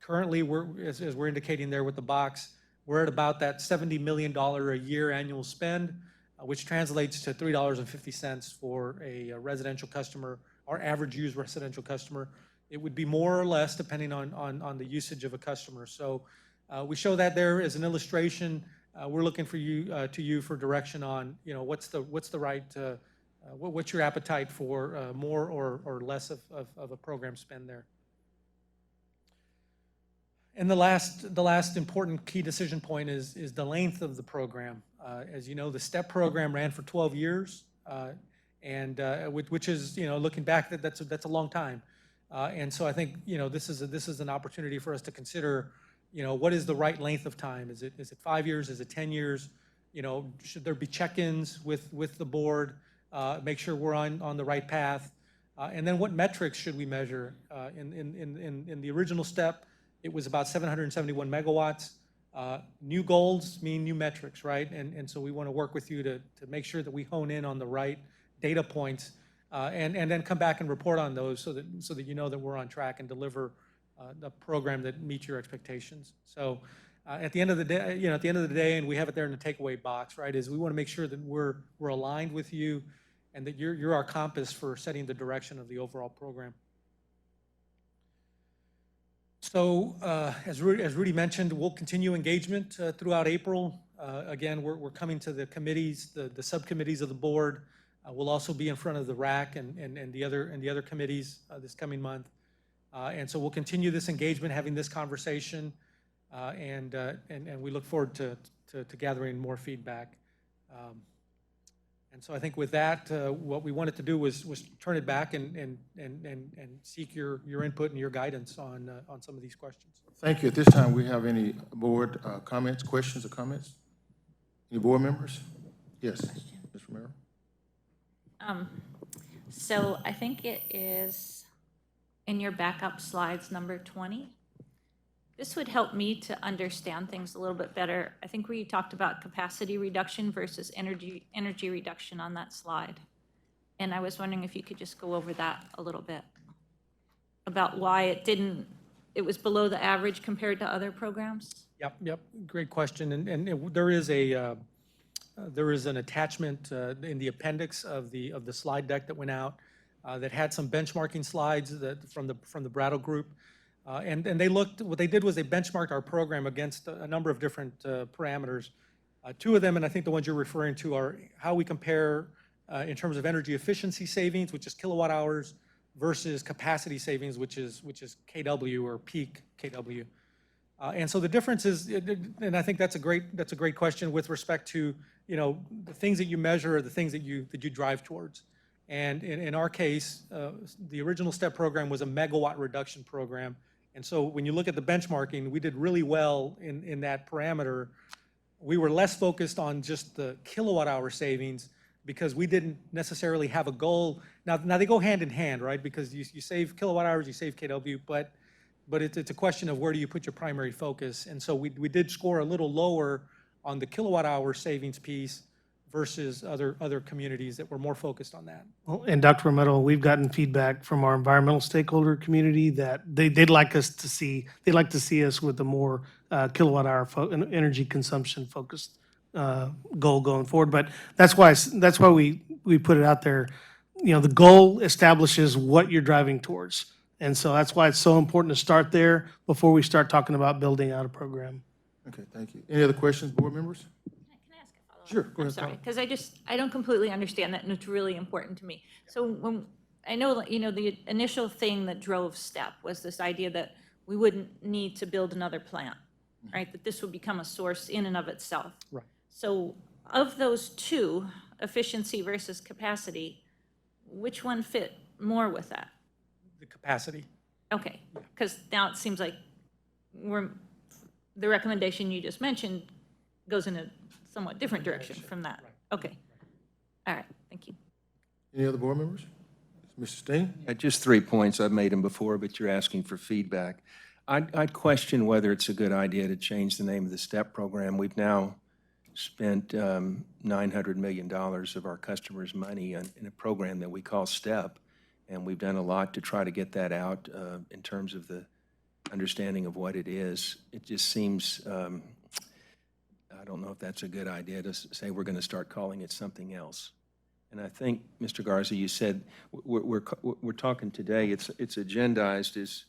Currently, as we're indicating there with the box, we're at about that $70 million a year annual spend, which translates to $3.50 for a residential customer, our average used residential customer. It would be more or less depending on the usage of a customer. So we show that there as an illustration. We're looking for you for direction on, you know, what's the right, what's your appetite for more or less of a program spend there. And the last important key decision point is the length of the program. As you know, the STEP program ran for 12 years, and which is, you know, looking back, that's a long time. And so I think, you know, this is an opportunity for us to consider, you know, what is the right length of time? Is it 5 years? Is it 10 years? You know, should there be check-ins with the board? Make sure we're on the right path. And then what metrics should we measure? In the original STEP, it was about 771 megawatts. New goals mean new metrics, right? And so we want to work with you to make sure that we hone in on the right data points, and then come back and report on those so that you know that we're on track and deliver the program that meets your expectations. So at the end of the day, you know, at the end of the day, and we have it there in the takeaway box, right, is we want to make sure that we're aligned with you and that you're our compass for setting the direction of the overall program. So as Rudy mentioned, we'll continue engagement throughout April. Again, we're coming to the committees, the subcommittees of the board. We'll also be in front of the RAC and the other committees this coming month. And so we'll continue this engagement, having this conversation, and we look forward to gathering more feedback. And so I think with that, what we wanted to do was turn it back and seek your input and your guidance on some of these questions. Thank you. At this time, we have any board comments, questions or comments? Any board members? Yes, Ms. Romero. So I think it is in your backup slides, number 20. This would help me to understand things a little bit better. I think we talked about capacity reduction versus energy reduction on that slide. And I was wondering if you could just go over that a little bit, about why it was below the average compared to other programs? Yep, great question. And there is an attachment in the appendix of the slide deck that went out that had some benchmarking slides from the Brattle Group. And what they did was they benchmarked our program against a number of different parameters. Two of them, and I think the ones you're referring to, are how we compare in terms of energy efficiency savings, which is kilowatt hours, versus capacity savings, which is KW or peak KW. And so the difference is, and I think that's a great question with respect to, the things that you measure are the things that you drive towards. And in our case, the original STEP program was a megawatt reduction program. And so when you look at the benchmarking, we did really well in that parameter. We were less focused on just the kilowatt hour savings because we didn't necessarily have a goal. Now they go hand in hand, right? Because you save kilowatt hours, you save KW, but it's a question of where do you put your primary focus. And so we did score a little lower on the kilowatt hour savings piece versus other communities that were more focused on that. Well, and Dr. Romero, we've gotten feedback from our environmental stakeholder community that they'd like to see us with a more kilowatt hour energy consumption focused goal going forward. But that's why we put it out there. The goal establishes what you're driving towards. And so that's why it's so important to start there before we start talking about building out a program. Okay, thank you. Any other questions, board members? Can I ask a follow-up? Sure, go I'm ahead, sorry, Tom. because I don't completely understand that, and it's really important to me. So when, I know, that, the initial thing that drove STEP was this idea that we wouldn't need to build another plant, right? That this would become a source in and of itself. Right. So of those two, efficiency versus capacity, which one fit more with that? The capacity. Okay, because now it seems like the recommendation you just mentioned goes in a somewhat different direction from that. Okay, all right, thank you. Any other board members? Mr. Steen? Just 3 points. I've made them before, but you're asking for feedback. I'd question whether it's a good idea to change the name of the STEP program. We've now spent $900 million of our customers' money in a program that we call STEP, and we've done a lot to try to get that out in terms of the understanding of what it is. It just seems, I don't know if that's a good idea to say we're going to start calling it something else. And I think, Mr. Garza, you said we're talking today, it's agendized as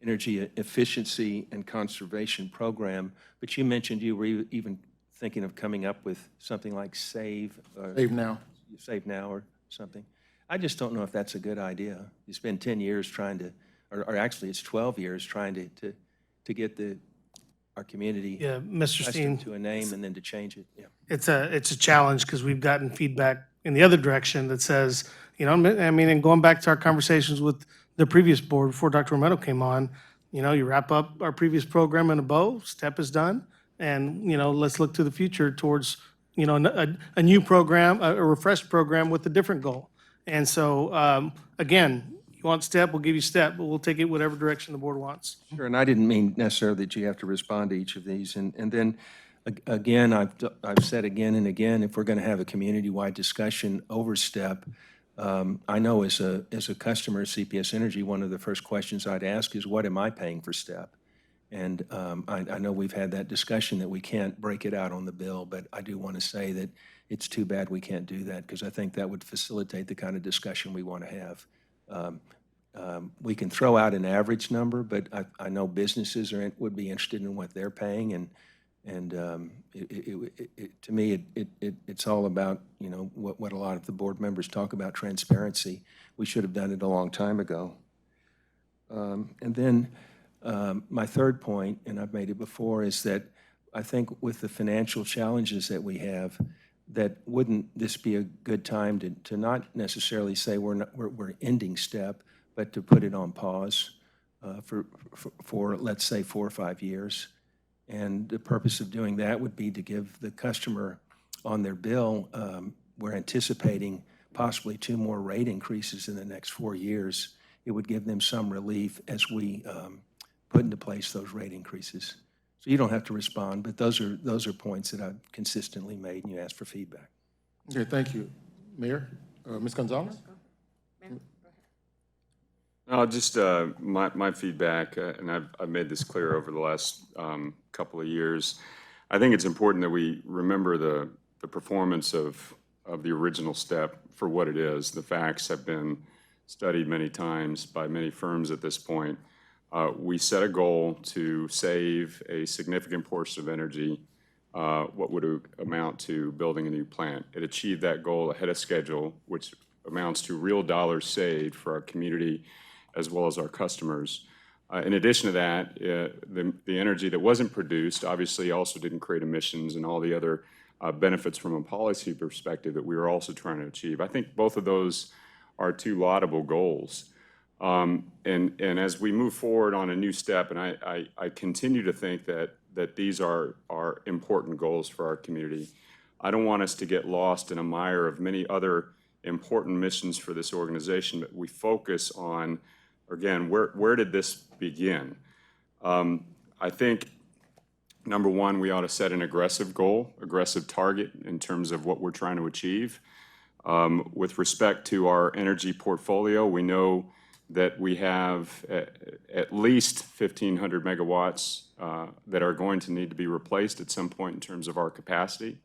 energy efficiency and conservation program, but you mentioned you were even thinking of coming up with something like Save Now or something. I just don't know if that's a good idea. You spend 10 years trying to, or actually it's 12 years trying to get our community Mr. Steen, accustomed to a name and then to change it. Yeah. it's a challenge because we've gotten feedback in the other direction that says, and going back to our conversations with the previous board before Dr. Romero came on, you wrap up our previous program in a bow, STEP is done, and, let's look to the future towards, a new program, a refreshed program with a different goal. And so, again, you want STEP, we'll give you STEP, but we'll take it whatever direction the board wants. Sure, and I didn't mean necessarily that you have to respond to each of these. And then, again, I've said again and again, if we're going to have a community-wide discussion over STEP, I know as a customer of CPS Energy, one of the first questions I'd ask is, what am I paying for STEP? And I know we've had that discussion that we can't break it out on the bill, but I do want to say that it's too bad we can't do that, because I think that would facilitate the kind of discussion we want to have. We can throw out an average number, but I know businesses would be interested in what they're paying, and to me, it's all about, what a lot of the board members talk about, transparency. We should have done it a long time ago. And then my third point, and I've made it before, is that I think with the financial challenges that we have, that wouldn't this be a good time to not necessarily say we're ending STEP, but to put it on pause for let's say 4 or 5 years. And the purpose of doing that would be to give the customer on their bill, we're anticipating possibly 2 more rate increases in the next 4 years. It would give them some relief as we put into place those rate increases. So you don't have to respond, but those are points that I've consistently made, and you asked for feedback. Okay, thank you. Mayor, Ms. Gonzalez? Just my feedback, and I've made this clear over the last couple of years. I think it's important that we remember the performance of the original step for what it is. The facts have been studied many times by many firms at this point. We set a goal to save a significant portion of energy, what would amount to building a new plant. It achieved that goal ahead of schedule, which amounts to real dollars saved for our community as well as our customers. In addition to that, the energy that wasn't produced obviously also didn't create emissions and all the other benefits from a policy perspective that we were also trying to achieve. I think both of those are 2 laudable goals. And as we move forward on a new step, and I continue to think that these are important goals for our community. I don't want us to get lost in a mire of many other important missions for this organization, but we focus on, again, where did this begin? I think, number one, we ought to set an aggressive goal, aggressive target in terms of what we're trying to achieve. With respect to our energy portfolio, we know that we have at least 1,500 megawatts that are going to need to be replaced at some point in terms of our capacity.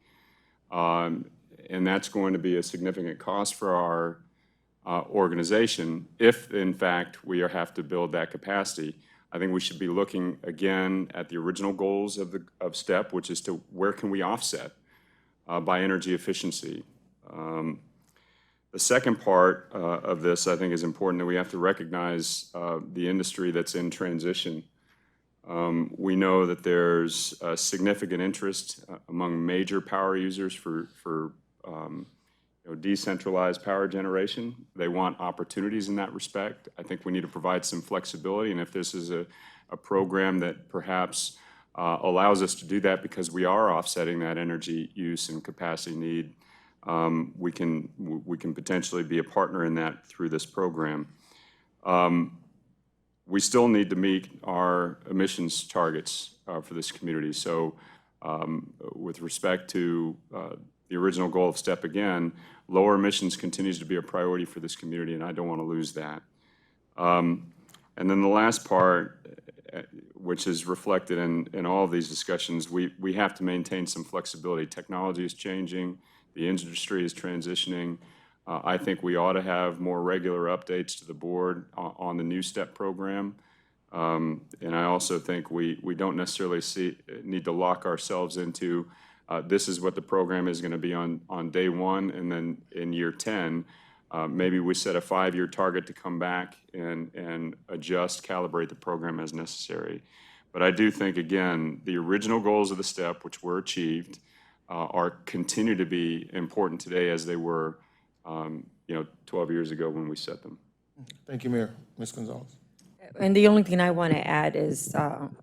And that's going to be a significant cost for our organization if, in fact, we have to build that capacity. I think we should be looking again at the original goals of STEP, which is to where can we offset by energy efficiency. The second part of this, I think, is important, that we have to recognize the industry that's in transition. We know that there's a significant interest among major power users for decentralized power generation. They want opportunities in that respect. I think we need to provide some flexibility, and if this is a program that perhaps allows us to do that because we are offsetting that energy use and capacity need, we can potentially be a partner in that through this program. We still need to meet our emissions targets for this community. So with respect to the original goal of STEP, again, lower emissions continues to be a priority for this community, and I don't want to lose that. And then the last part, which is reflected in all of these discussions, we have to maintain some flexibility. Technology is changing. The industry is transitioning. I think we ought to have more regular updates to the board on the new STEP program. And I also think we don't necessarily need to lock ourselves into this is what the program is going to be on day 1, and then in year 10, maybe we set a 5-year target to come back and adjust, calibrate the program as necessary. But I do think, again, the original goals of the STEP, which were achieved, continue to be important today as they were 12 years ago when we set them. Thank you, Mayor. Ms. Gonzalez? And the only thing I want to add is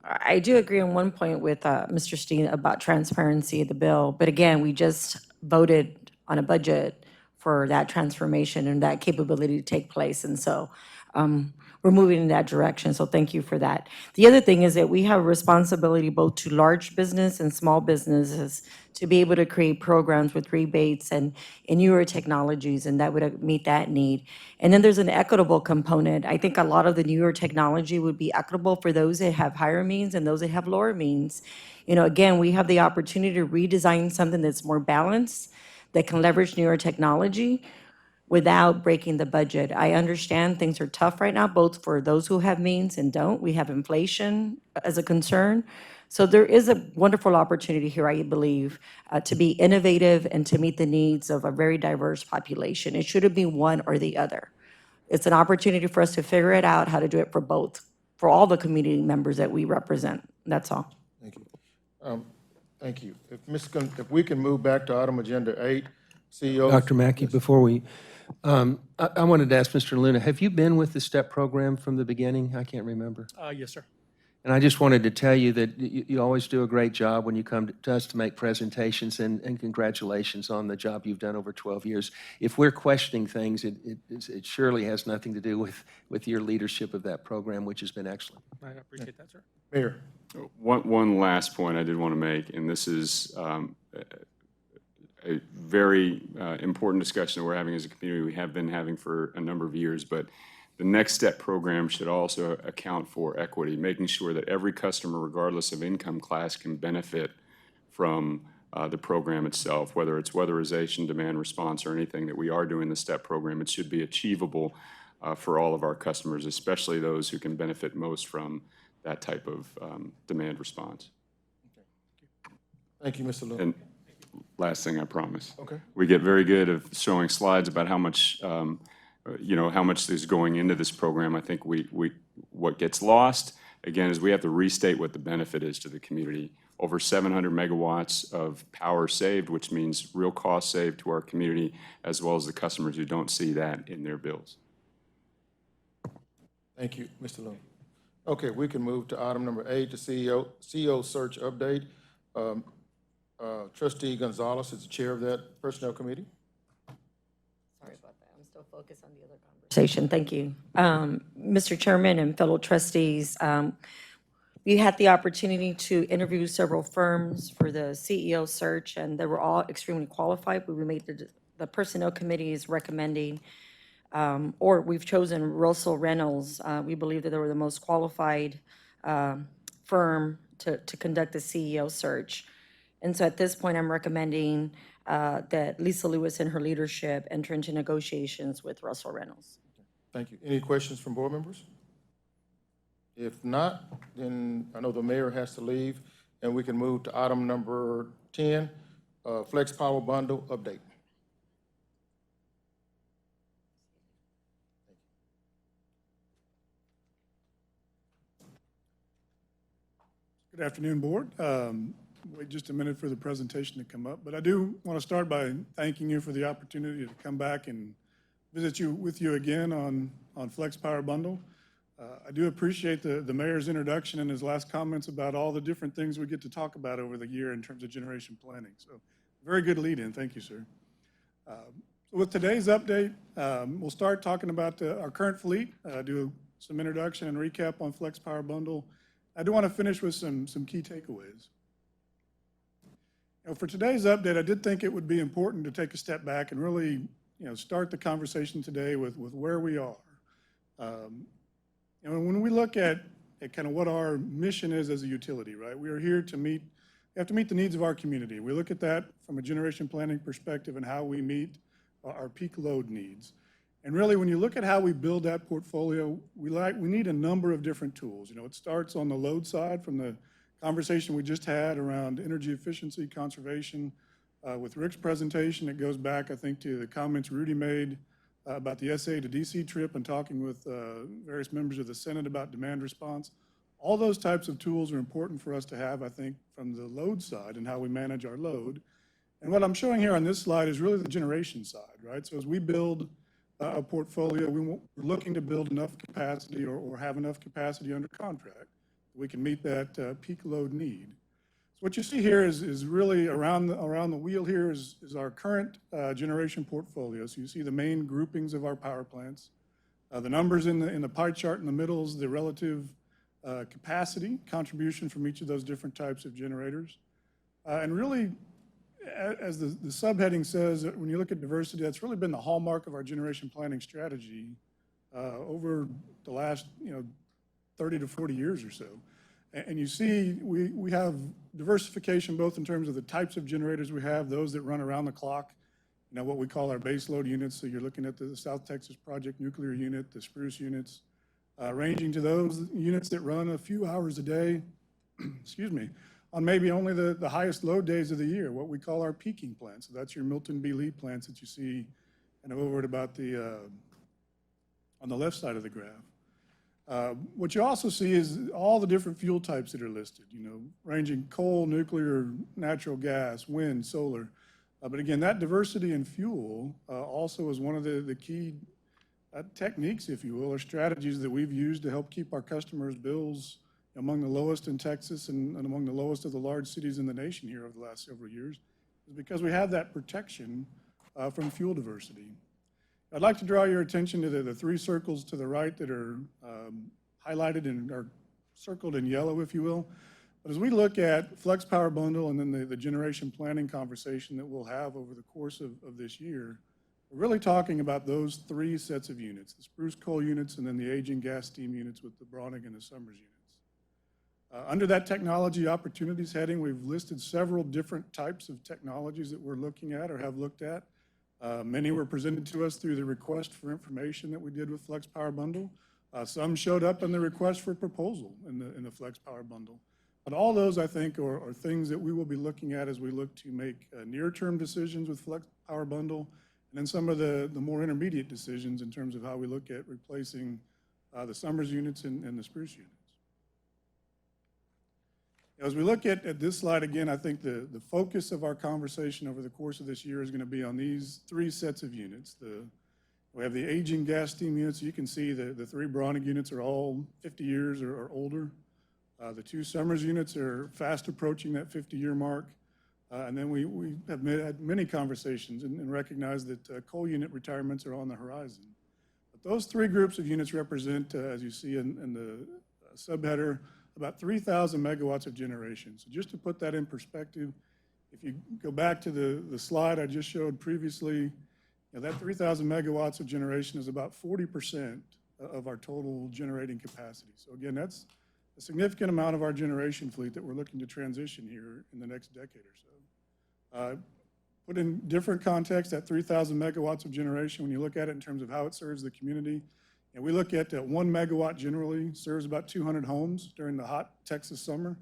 I do agree on one point with Mr. Steen about transparency of the bill. But again, we just voted on a budget for that transformation and that capability to take place. And so we're moving in that direction. So thank you for that. The other thing is that we have a responsibility both to large business and small businesses to be able to create programs with rebates and newer technologies, and that would meet that need. And then there's an equitable component. I think a lot of the newer technology would be equitable for those that have higher means and those that have lower means. Again, we have the opportunity to redesign something that's more balanced, that can leverage newer technology without breaking the budget. I understand things are tough right now, both for those who have means and don't. We have inflation as a concern. So there is a wonderful opportunity here, I believe, to be innovative and to meet the needs of a very diverse population. It shouldn't be one or the other. It's an opportunity for us to figure it out, how to do it for both, for all the community members that we represent. That's all. Thank you. Thank you. If we can move back to item agenda 8, CEO. Dr. Mackey, before we, I wanted to ask Mr. Luna, have you been with the STEP program from the beginning? I can't remember. Yes, sir. And I just wanted to tell you that you always do a great job when you come to us to make presentations, and congratulations on the job you've done over 12 years. If we're questioning things, it surely has nothing to do with your leadership of that program, which has been excellent. I appreciate that, sir. Mayor. One last point I did want to make, and this is a very important discussion that we're having as a community. We have been having for a number of years, but the Next Step program should also account for equity, making sure that every customer, regardless of income class, can benefit from the program itself, whether it's weatherization, demand response, or anything that we are doing in the STEP program. It should be achievable for all of our customers, especially those who can benefit most from that type of demand response. Thank you, Mr. Lewin. And last thing, I promise. Okay. We get very good at showing slides about how much, how much is going into this program. I think what gets lost, again, is we have to restate what the benefit is to the community. Over 700 megawatts of power saved, which means real cost saved to our community, as well as the customers who don't see that in their bills. Thank you, Mr. Lewin. Okay, we can move to item number 8, the CEO search update. Trustee Gonzalez is the chair of that personnel committee. Sorry about that. I'm still focused on the other conversation. Thank you. Mr. Chairman and fellow trustees, we had the opportunity to interview several firms for the CEO search, and they were all extremely qualified, but we made the personnel committee is recommending, or we've chosen Russell Reynolds. We believe that they were the most qualified firm to conduct the CEO search. And so at this point, I'm recommending that Lisa Lewis and her leadership enter into negotiations with Russell Reynolds. Thank you. Any questions from board members? If not, then I know the mayor has to leave, and we can move to item number 10, Flex Power Bundle update. Good afternoon, Board. Wait just a minute for the presentation to come up, but I do want to start by thanking you for the opportunity to come back and visit with you again on Flex Power Bundle. I do appreciate the mayor's introduction and his last comments about all the different things we get to talk about over the year in terms of generation planning. So very good lead-in. Thank you, sir. With today's update, we'll start talking about our current fleet, do some introduction and recap on Flex Power Bundle. I do want to finish with some key takeaways. For today's update, I did think it would be important to take a step back and really, start the conversation today with where we are. When we look at kind of what our mission is as a utility, right? We are here to we have to meet the needs of our community. We look at that from a generation planning perspective and how we meet our peak load needs. And really, when you look at how we build that portfolio, we need a number of different tools. It starts on the load side from the conversation we just had around energy efficiency, conservation. With Rick's presentation, it goes back, I think, to the comments Rudy made about the SA to DC trip and talking with various members of the Senate about demand response. All those types of tools are important for us to have, I think, from the load side and how we manage our load. And what I'm showing here on this slide is really the generation side, right? So as we build a portfolio, we're looking to build enough capacity or have enough capacity under contract. We can meet that peak load need. So what you see here is really around the wheel here is our current generation portfolio. So you see the main groupings of our power plants. The numbers in the pie chart in the middle is the relative capacity contribution from each of those different types of generators. And really, as the subheading says, when you look at diversity, that's really been the hallmark of our generation planning strategy over the last 30 to 40 years or so. And you see we have diversification both in terms of the types of generators we have, those that run around the clock, what we call our base load units. So you're looking at the South Texas Project nuclear unit, the Spruce units, ranging to those units that run a few hours a day, excuse me, on maybe only the highest load days of the year, what we call our peaking plants. So that's your Milton B. Lee plants that you see kind of over at about on the left side of the graph. What you also see is all the different fuel types that are listed, ranging coal, nuclear, natural gas, wind, solar. But again, that diversity in fuel also is one of the key techniques, if you will, or strategies that we've used to help keep our customers' bills among the lowest in Texas and among the lowest of the large cities in the nation here over the last several years, is because we have that protection from fuel diversity. I'd like to draw your attention to the three circles to the right that are highlighted and are circled in yellow, if you will. But as we look at Flex Power Bundle and then the generation planning conversation that we'll have over the course of this year, we're really talking about those three sets of units, the spruce coal units and then the aging gas steam units with the Browning and the Summers units. Under that technology opportunities heading, we've listed several different types of technologies that we're looking at or have looked at. Many were presented to us through the request for information that we did with Flex Power Bundle. Some showed up in the request for proposal in the Flex Power Bundle. But all those, I think, are things that we will be looking at as we look to make near-term decisions with Flex Power Bundle, and then some of the more intermediate decisions in terms of how we look at replacing the Summers units and the Spruce units. As we look at this slide again, I think the focus of our conversation over the course of this year is going to be on these three sets of units. We have the aging gas steam units. You can see the three Browning units are all 50 years or older. The two Summers units are fast approaching that 50-year mark. And then we have had many conversations and recognize that coal unit retirements are on the horizon. But those three groups of units represent, as you see in the subheader, about 3,000 megawatts of generation. So just to put that in perspective, if you go back to the slide I just showed previously, that 3,000 megawatts of generation is about 40% of our total generating capacity. So again, that's a significant amount of our generation fleet that we're looking to transition here in the next decade or so. Put in different context, that 3,000 megawatts of generation, when you look at it in terms of how it serves the community, and we look at 1 megawatt generally serves about 200 homes during the hot Texas summer.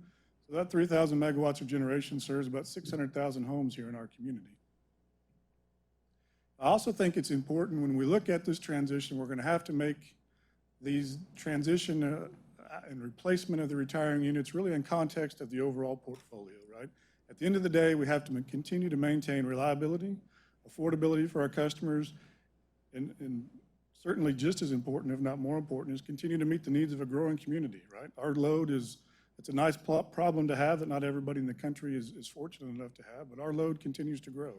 So that 3,000 megawatts of generation serves about 600,000 homes here in our community. I also think it's important when we look at this transition, we're going to have to make these transition and replacement of the retiring units really in context of the overall portfolio, right? At the end of the day, we have to continue to maintain reliability, affordability for our customers, and certainly just as important, if not more important, is continue to meet the needs of a growing community, right? Our load it's a nice problem to have that not everybody in the country is fortunate enough to have, but our load continues to grow,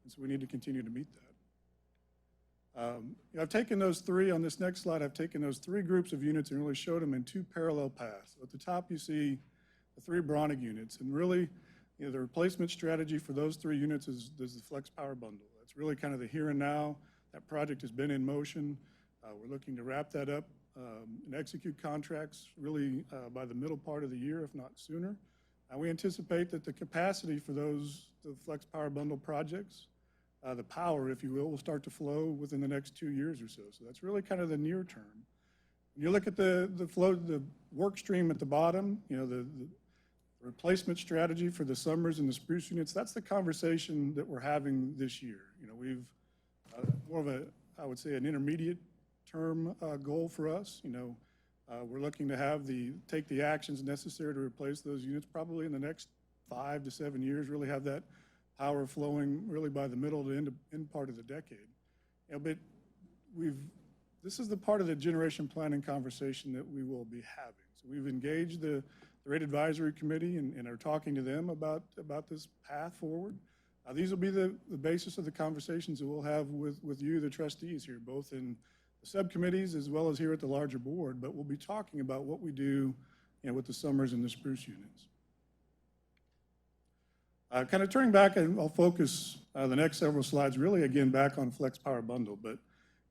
and so we need to continue to meet that. I've taken those three, on this next slide, I've taken those three groups of units and really showed them in two parallel paths. At the top, you see the three Browning units, and really, the replacement strategy for those three units is the Flex Power Bundle. That's really kind of the here and now. That project has been in motion. We're looking to wrap that up and execute contracts really by the middle part of the year, if not sooner. We anticipate that the capacity for the Flex Power Bundle projects, the power, if you will start to flow within the next 2 years or so. So that's really kind of the near term. When you look at the work stream at the bottom, the replacement strategy for the Summers and the Spruce units, that's the conversation that we're having this year. We've more of I would say, an intermediate term goal for us. We're looking to take the actions necessary to replace those units probably in the next 5 to 7 years, really have that power flowing really by the middle to end part of the decade. But this is the part of the generation planning conversation that we will be having. So we've engaged the Rate Advisory Committee and are talking to them about this path forward. These will be the basis of the conversations that we'll have with you, the trustees here, both in the subcommittees as well as here at the larger board. But we'll be talking about what we do with the Summers and the Spruce units. Kind of turning back, and I'll focus the next several slides really again back on Flex Power Bundle. But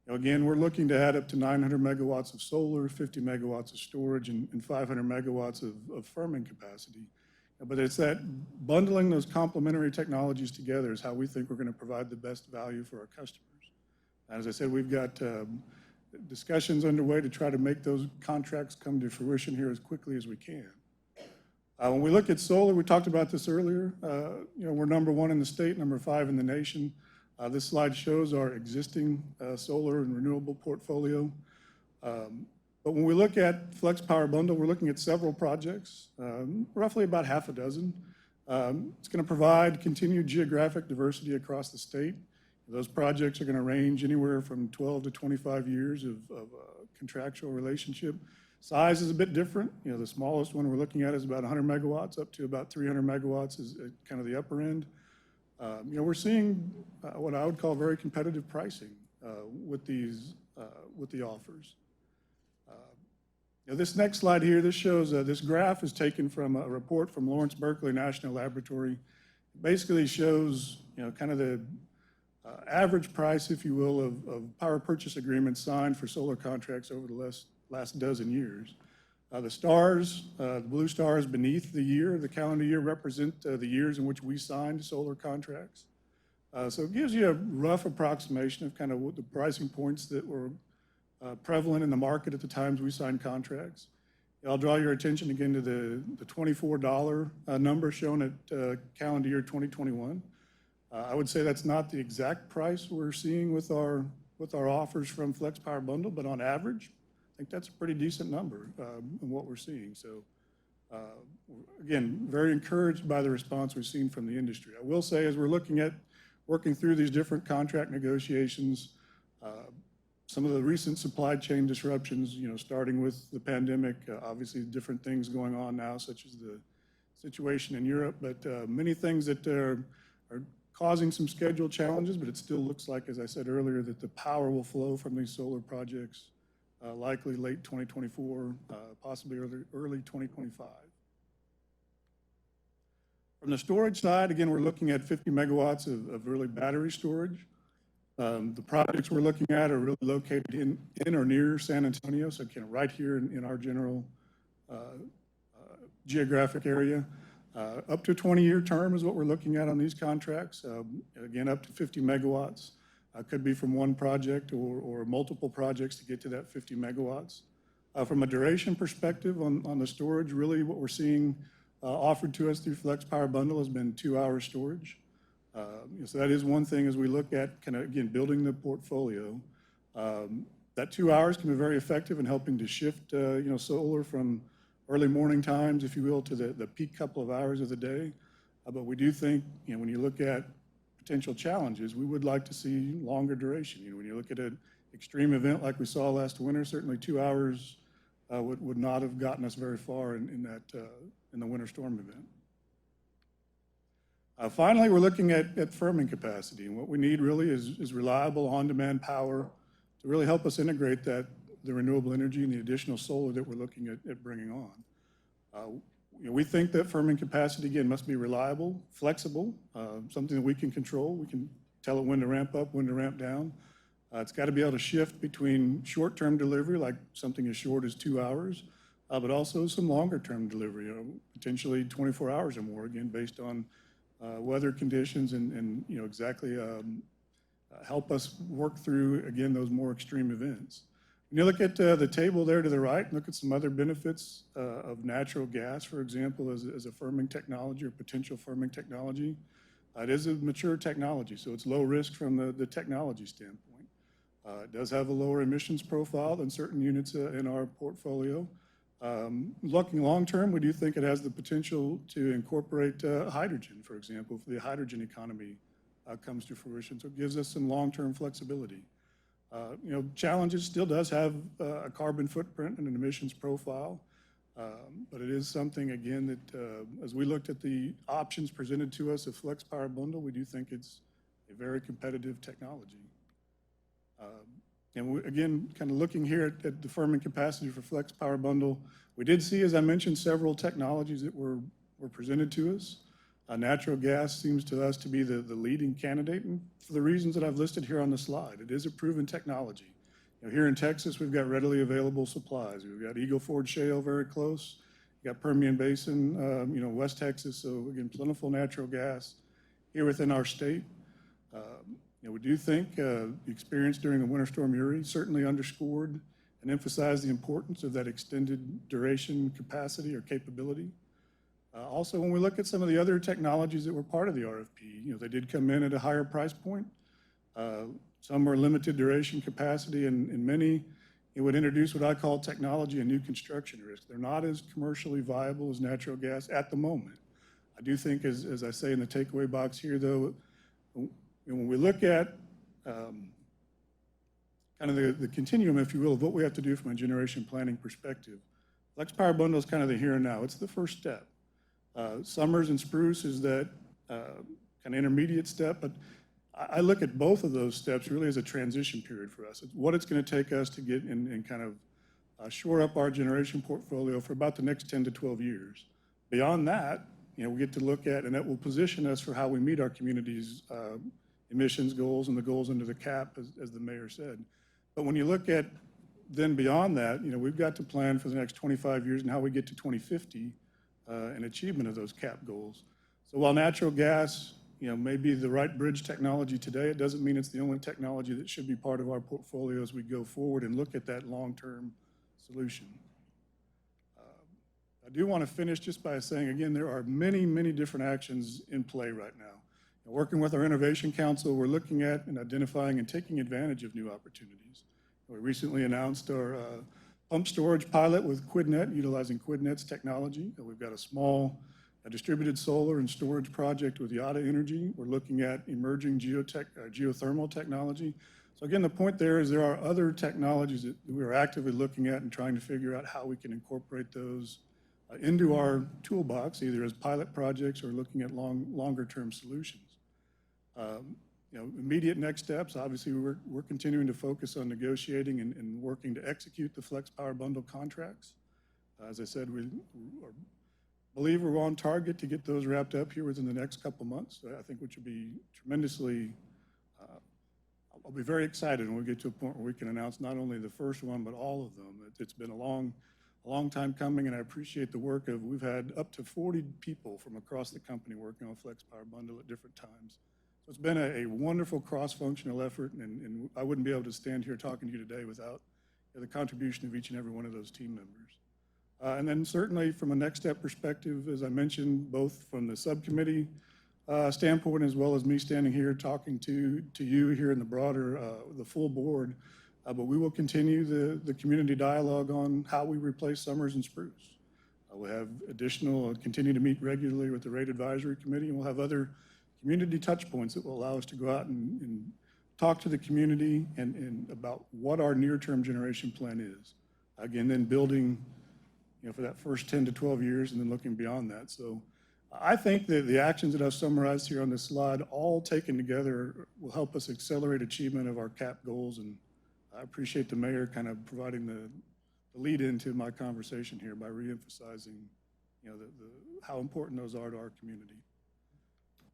again, we're looking to add up to 900 megawatts of solar, 50 megawatts of storage, and 500 megawatts of firming capacity. But it's that bundling those complementary technologies together is how we think we're going to provide the best value for our customers. As I said, we've got discussions underway to try to make those contracts come to fruition here as quickly as we can. When we look at solar, we talked about this earlier. We're number 1 in the state, number 5 in the nation. This slide shows our existing solar and renewable portfolio. But when we look at Flex Power Bundle, we're looking at several projects, roughly about half a dozen. It's going to provide continued geographic diversity across the state. Those projects are going to range anywhere from 12 to 25 years of contractual relationship. Size is a bit different. You know, the smallest one we're looking at is about 100 megawatts, up to about 300 megawatts is kind of the upper end. You know, we're seeing what I would call very competitive pricing with the offers. Now this next slide here, this shows, this graph is taken from a report from Lawrence Berkeley National Laboratory. It basically shows, you know, kind of the average price, if you will, of power purchase agreements signed for solar contracts over the last dozen years. The stars, the blue stars beneath the year, the calendar year, represent the years in which we signed solar contracts. So it gives you a rough approximation of kind of what the pricing points that were prevalent in the market at the times we signed contracts. I'll draw your attention again to the $24 number shown at calendar year 2021. I would say that's not the exact price we're seeing with our offers from Flex Power Bundle, but on average, I think that's a pretty decent number in what we're seeing. So again, very encouraged by the response we've seen from the industry. I will say, as we're looking at working through these different contract negotiations, some of the recent supply chain disruptions, you know, starting with the pandemic, obviously different things going on now, such as the situation in Europe, but many things that are causing some schedule challenges, but it still looks like, as I said earlier, that the power will flow from these solar projects likely late 2024, possibly early 2025. From the storage side, again, we're looking at 50 megawatts of really battery storage. The projects we're looking at are really located in or near San Antonio, so kind of right here in our general geographic area. Up to a 20-year term is what we're looking at on these contracts. Again, up to 50 megawatts. Could be from one project or multiple projects to get to that 50 megawatts. From a duration perspective on the storage, really what we're seeing offered to us through Flex Power Bundle has been 2-hour storage. So that is one thing as we look at kind of, again, building the portfolio. That 2 hours can be very effective in helping to shift, you know, solar from early morning times, if you will, to the peak couple of hours of the day. But we do think, you know, when you look at potential challenges, we would like to see longer duration. You know, when you look at an extreme event like we saw last winter, certainly 2 hours would not have gotten us very far in the winter storm event. Finally, we're looking at firming capacity, and what we need really is reliable on-demand power to really help us integrate the renewable energy and the additional solar that we're looking at bringing on. You know, we think that firming capacity, again, must be reliable, flexible, something that we can control. We can tell it when to ramp up, when to ramp down. It's got to be able to shift between short-term delivery, like something as short as 2 hours, but also some longer-term delivery, potentially 24 hours or more, again, based on weather conditions and you know, exactly help us work through, again, those more extreme events. When you look at the table there to the right, look at some other benefits of natural gas, for example, as a firming technology or potential firming technology. It is a mature technology, so it's low risk from the technology standpoint. It does have a lower emissions profile than certain units in our portfolio. Looking long-term, we do think it has the potential to incorporate hydrogen, for example, if the hydrogen economy comes to fruition. So it gives us some long-term flexibility. You know, challenges still does have a carbon footprint and an emissions profile, but it is something, again, that as we looked at the options presented to us of Flex Power Bundle, we do think it's a very competitive technology. And we, again, kind of looking here at the firming capacity for Flex Power Bundle, we did see, as I mentioned, several technologies that were presented to us. Natural gas seems to us to be the leading candidate, and for the reasons that I've listed here on the slide. It is a proven technology. You know, here in Texas, we've got readily available supplies. We've got Eagle Ford Shale very close. We've got Permian Basin, you know, West Texas, so again, plentiful natural gas here within our state. You know, we do think the experience during the Winter Storm Uri certainly underscored and emphasized the importance of that extended duration capacity or capability. Also, when we look at some of the other technologies that were part of the RFP, you know, they did come in at a higher price point. Some were limited duration capacity, and many it would introduce what I call technology and new construction risk. They're not as commercially viable as natural gas at the moment. I do think, as I say in the takeaway box here, though, when we look at kind of the continuum, if you will, of what we have to do from a generation planning perspective. Flex Power Bundle is kind of the here and now. It's the first step. Summers and Spruce is that kind of intermediate step, but I look at both of those steps really as a transition period for us. It's what it's going to take us to get and kind of shore up our generation portfolio for about the next 10 to 12 years. Beyond that, we get to look at, and that will position us for how we meet our community's emissions goals and the goals under the cap, as the mayor said. But when you look at then beyond that, we've got to plan for the next 25 years and how we get to 2050 and achievement of those cap goals. So while natural gas, may be the right bridge technology today, it doesn't mean it's the only technology that should be part of our portfolio as we go forward and look at that long-term solution. I do want to finish just by saying, again, there are many, many different actions in play right now. Working with our Innovation Council, we're looking at and identifying and taking advantage of new opportunities. We recently announced our pump storage pilot with QuidNet, utilizing QuidNet's technology. We've got a small distributed solar and storage project with Yada Energy. We're looking at emerging geothermal technology. So again, the point there is there are other technologies that we are actively looking at and trying to figure out how we can incorporate those into our toolbox, either as pilot projects or looking at longer-term solutions. Immediate next steps, obviously, we're continuing to focus on negotiating and working to execute the Flex Power Bundle contracts. As I said, we believe we're on target to get those wrapped up here within the next couple months. I think which would be tremendously, I'll be very excited when we get to a point where we can announce not only the first one, but all of them. It's been a long time coming, and I appreciate the work of, we've had up to 40 people from across the company working on Flex Power Bundle at different times. So it's been a wonderful cross-functional effort, and I wouldn't be able to stand here talking to you today without the contribution of each and every one of those team members. And then certainly from a next step perspective, as I mentioned, both from the subcommittee standpoint as well as me standing here talking to you here in the broader, the full board, but we will continue the community dialogue on how we replace Summers and Spruce. We'll have continue to meet regularly with the Rate Advisory Committee, and we'll have other community touch points that will allow us to go out and talk to the community and about what our near-term generation plan is. Again, then building, for that first 10 to 12 years and then looking beyond that. So I think that the actions that I've summarized here on this slide, all taken together, will help us accelerate achievement of our CAP goals. And I appreciate the mayor kind of providing the lead into my conversation here by reemphasizing, how important those are to our community.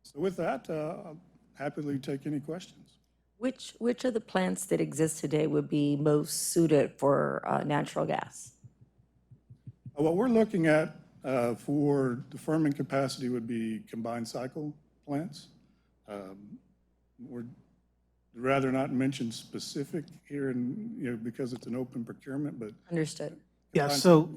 So with that, I'll happily take any questions. Which of the plants that exist today would be most suited for natural gas? What we're looking at for the firming capacity would be combined cycle plants. We'd rather not mention specific here, because it's an open procurement, but. Understood. Yeah, so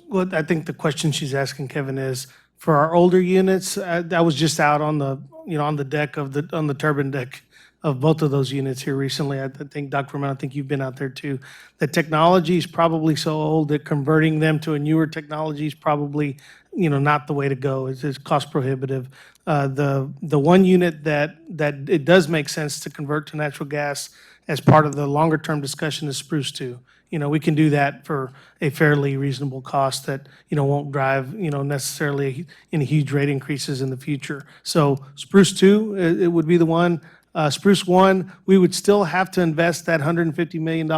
what I think the question she's asking, Kevin, is for our older units, that was just out on the, on the deck of on the turbine deck of both of those units here recently. I think, Dr. Vermillion, I think you've been out there too. The technology is probably so old that converting them to a newer technology is probably, not the way to go. It's cost prohibitive. The one unit that it does make sense to convert to natural gas as part of the longer term discussion is Spruce 2. We can do that for a fairly reasonable cost that, won't drive, necessarily any huge rate increases in the future. So Spruce 2, it would be the one. Spruce 1, we would still have to invest that $150 million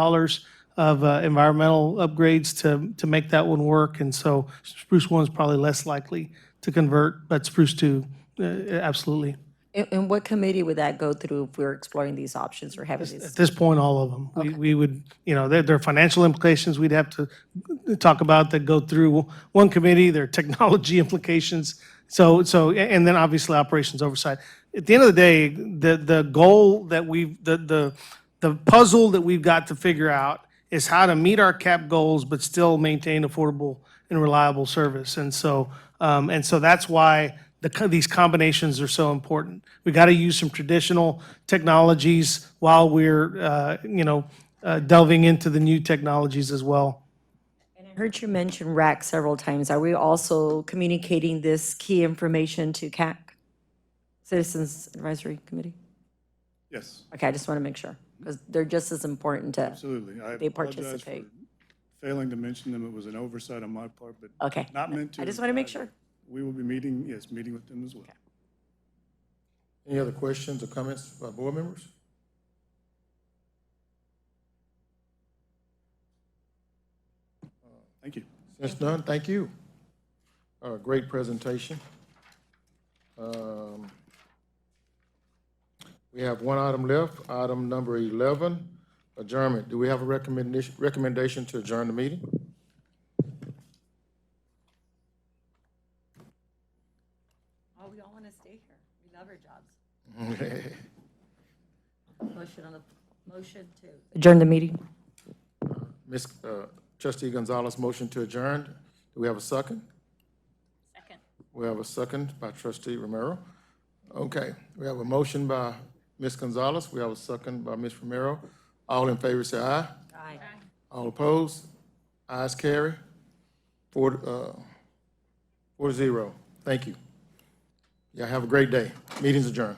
of environmental upgrades to make that one work. And so Spruce 1 is probably less likely to convert, but Spruce 2, absolutely. And what committee would that go through if we're exploring these options or having these? At this point, all of them. Okay. We would, there are financial implications we'd have to talk about that go through one committee. There are technology implications. So, and then obviously operations oversight. At the end of the day, the goal that the puzzle that we've got to figure out is how to meet our cap goals, but still maintain affordable and reliable service. And so that's why these combinations are so important. We got to use some traditional technologies while we're, delving into the new technologies as well. And I heard you mention RAC several times. Are we also communicating this key information to CAC, Citizens Advisory Committee? Yes. Okay, I just want to make sure. because they're just as important to, Absolutely. I they apologize for participate. failing to mention them. It was an oversight on my part, but Okay. not meant to. I just want to make imply sure. that We will be meeting, yes, meeting with them as well. Any other questions or comments by board members? Thank you. Since none, thank you. Great presentation. We have one item left, item number 11, adjournment. Do we have a recommendation to adjourn the meeting? Oh, we all want to stay here. We love our jobs. Motion to. Adjourn the meeting. Ms. Trustee Gonzalez, motion to adjourn. Do we have a second? Second. We have a second by Trustee Romero. Okay, we have a motion by Ms. Gonzalez. We have a second by Ms. Romero. All in favor say aye. Aye. All opposed? Ayes carry. 4-0. Thank you. Y'all have a great day. Meeting's adjourned.